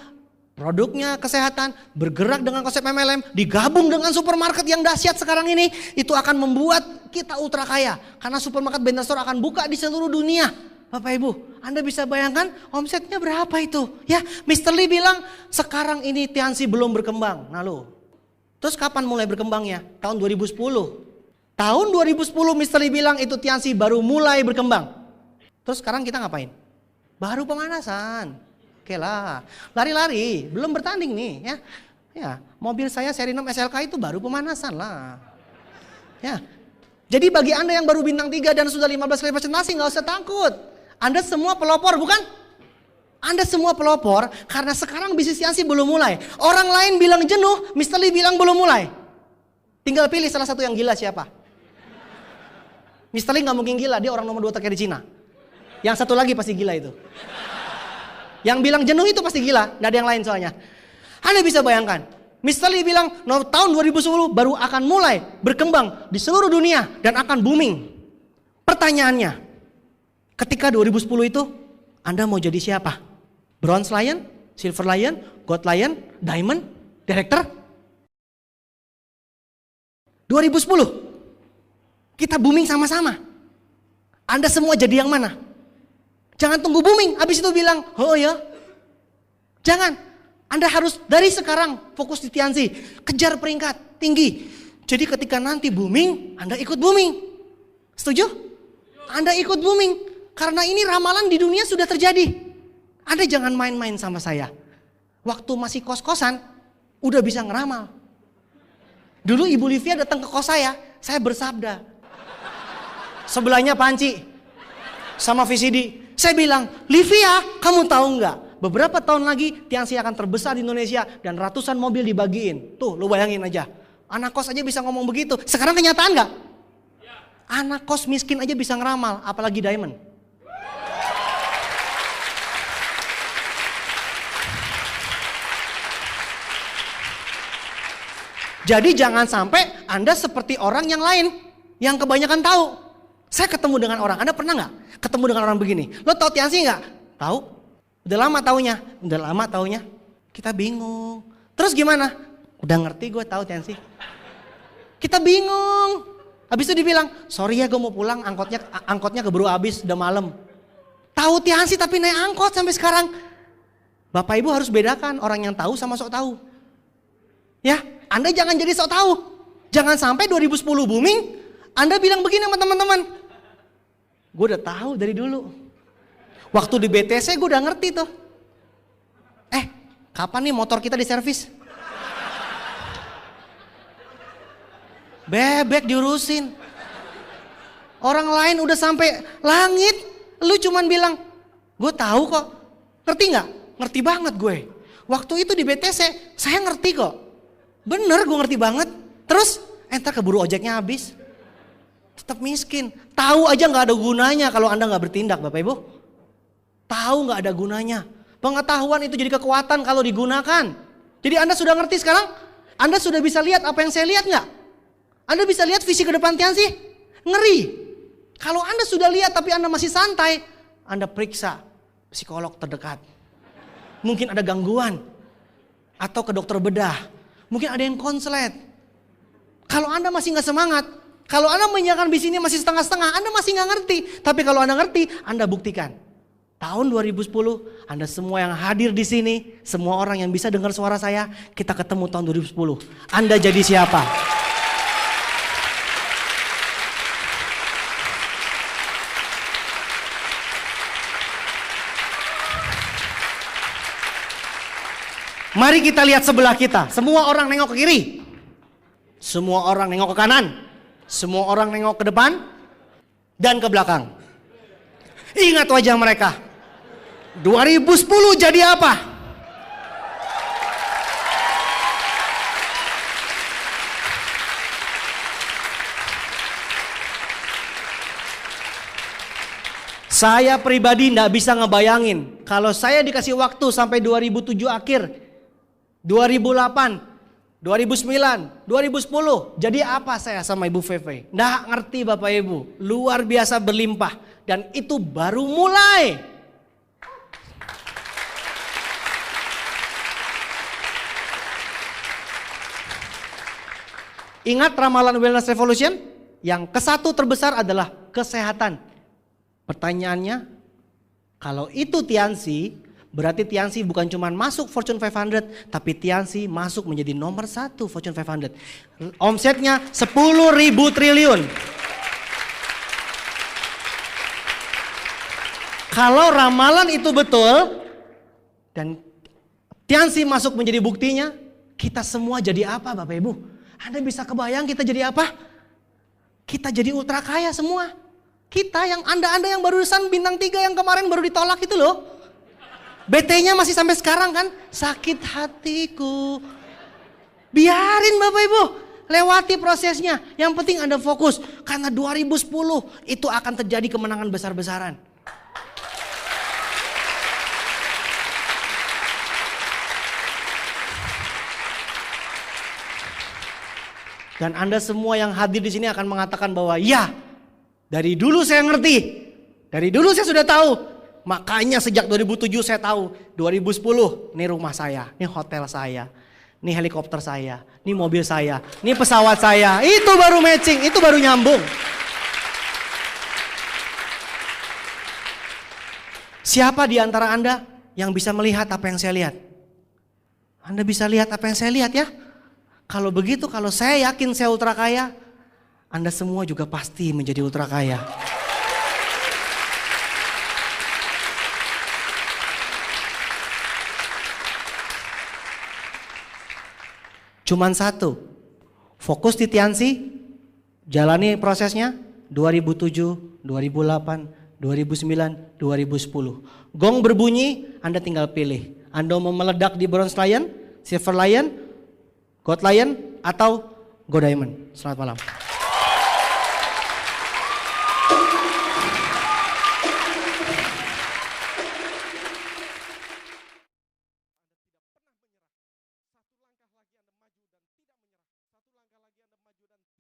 produknya kesehatan, bergerak dengan konsep MLM, digabung dengan supermarket yang dahsyat sekarang ini. Itu akan membuat kita ultra kaya. Karena supermarket Benta Store akan buka di seluruh dunia. Bapak Ibu, Anda bisa bayangkan omsetnya berapa itu? Ya, Mr. Lee bilang sekarang ini Tianxi belum berkembang. Nah lo, terus kapan mulai berkembangnya? Tahun 2010. Tahun 2010 Mr. Lee bilang itu Tianxi baru mulai berkembang. Terus sekarang kita ngapain? Baru pemanasan. Oke lah, lari-lari, belum bertanding nih ya. Ya, mobil saya seri 6 SLK itu baru pemanasan lah. Ya. Jadi bagi Anda yang baru bintang 3 dan sudah 15 kali presentasi nggak usah takut. Anda semua pelopor bukan? Anda semua pelopor karena sekarang bisnis Tianxi belum mulai. Orang lain bilang jenuh, Mr. Lee bilang belum mulai. Tinggal pilih salah satu yang gila siapa. Mr. Lee nggak mungkin gila, dia orang nomor 2 terkaya di Cina. Yang satu lagi pasti gila itu. Yang bilang jenuh itu pasti gila, nggak ada yang lain soalnya. Anda bisa bayangkan, Mr. Lee bilang tahun 2010 baru akan mulai berkembang di seluruh dunia dan akan booming. Pertanyaannya, ketika 2010 itu Anda mau jadi siapa? Bronze Lion, Silver Lion, Gold Lion, Diamond, Director? 2010 kita booming sama-sama. Anda semua jadi yang mana? Jangan tunggu booming, habis itu bilang, oh ya. Jangan, Anda harus dari sekarang fokus di Tianxi, kejar peringkat tinggi. Jadi ketika nanti booming, Anda ikut booming. Setuju? Anda ikut booming. Karena ini ramalan di dunia sudah terjadi. Anda jangan main-main sama saya. Waktu masih kos-kosan, udah bisa ngeramal. Dulu Ibu Livia datang ke kos saya bersabda. Sebelahnya panci, sama VCD. Saya bilang, Livia, kamu tahu nggak? Beberapa tahun lagi Tianxi akan terbesar di Indonesia dan ratusan mobil dibagiin. Tuh, lu bayangin aja. Anak kos aja bisa ngomong begitu. Sekarang kenyataan nggak? Anak kos miskin aja bisa ngeramal, apalagi Diamond. Jadi jangan sampai Anda seperti orang yang lain yang kebanyakan tahu. Saya ketemu dengan orang, Anda pernah nggak ketemu dengan orang begini? Lo tahu Tiansi nggak? Tahu. Udah lama taunya, Kita bingung. Terus gimana? Udah ngerti gue tahu Tiansi. Kita bingung. Habis itu dibilang, sorry ya gue mau pulang, angkotnya keburu habis, udah malam. Tahu Tiansi tapi naik angkot sampai sekarang. Bapak Ibu harus bedakan orang yang tahu sama sok tahu. Ya, Anda jangan jadi sok tahu. Jangan sampai 2010 booming, Anda bilang begini sama teman-teman. Gue udah tahu dari dulu. Waktu di BTC gue udah ngerti tuh. Kapan nih motor kita diservis? Bebek diurusin. Orang lain udah sampai langit, lu cuman bilang, gue tahu kok. Ngerti nggak? Ngerti banget gue. Waktu itu di BTC, saya ngerti kok. Bener gue ngerti banget. Terus, entar keburu ojeknya habis. Tetap miskin. Tahu aja nggak ada gunanya kalau Anda nggak bertindak, Bapak Ibu. Tahu nggak ada gunanya. Pengetahuan itu jadi kekuatan kalau digunakan. Jadi Anda sudah ngerti sekarang? Anda sudah bisa lihat apa yang saya lihat nggak? Anda bisa lihat visi ke depan Tiansi? Ngeri. Kalau Anda sudah lihat tapi Anda masih santai, Anda periksa psikolog terdekat. Mungkin ada gangguan. Atau ke dokter bedah. Mungkin ada yang konslet. Kalau Anda masih nggak semangat, kalau Anda menjalankan bisnisnya masih setengah-setengah, Anda masih nggak ngerti. Tapi kalau Anda ngerti, Anda buktikan. Tahun 2010, Anda semua yang hadir di sini, semua orang yang bisa dengar suara saya, kita ketemu tahun 2010. Anda jadi siapa? Mari kita lihat sebelah kita. Semua orang nengok ke kiri. Semua orang nengok ke kanan. Semua orang nengok ke depan. Dan ke belakang. Ingat wajah mereka. 2010 jadi apa? Saya pribadi tidak bisa ngebayangin. Kalau saya dikasih waktu sampai 2007 akhir. 2008, 2009, 2010. Jadi apa saya sama Ibu Feve? Nggak ngerti Bapak Ibu. Luar biasa berlimpah. Dan itu baru mulai. Ingat ramalan Wellness Revolution? Yang kesatu terbesar adalah kesehatan. Pertanyaannya, kalau itu Tiansi, berarti Tiansi bukan cuma masuk Fortune 500, tapi Tiansi masuk menjadi nomor 1 Fortune 500. Omsetnya 10.000 triliun. Kalau ramalan itu betul, dan Tiansi masuk menjadi buktinya, kita semua jadi apa Bapak Ibu? Anda bisa kebayang kita jadi apa? Kita jadi ultra kaya semua. Kita yang Anda yang barusan bintang 3 yang kemarin baru ditolak itu loh. BT-nya masih sampai sekarang kan, sakit hatiku. Biarin Bapak Ibu, lewati prosesnya. Yang penting Anda fokus, karena 2010 itu akan terjadi kemenangan besar-besaran. Dan Anda semua yang hadir di sini akan mengatakan bahwa ya, dari dulu saya ngerti, dari dulu saya sudah tahu. Makanya sejak 2007 saya tahu, 2010 ini rumah saya, ini hotel saya, ini helikopter saya, ini mobil saya, ini pesawat saya. Itu baru matching, itu baru nyambung. Siapa di antara Anda yang bisa melihat apa yang saya lihat? Anda bisa lihat apa yang saya lihat ya? Kalau begitu, kalau saya yakin saya ultra kaya, Anda semua juga pasti menjadi ultra kaya. Cuman satu, fokus di Tiansi, jalani prosesnya 2007, 2008, 2009, 2010. Gong berbunyi, Anda tinggal pilih. Anda mau meledak di Bronze Lion, Silver Lion, Gold Lion, atau Go Diamond. Selamat malam. dan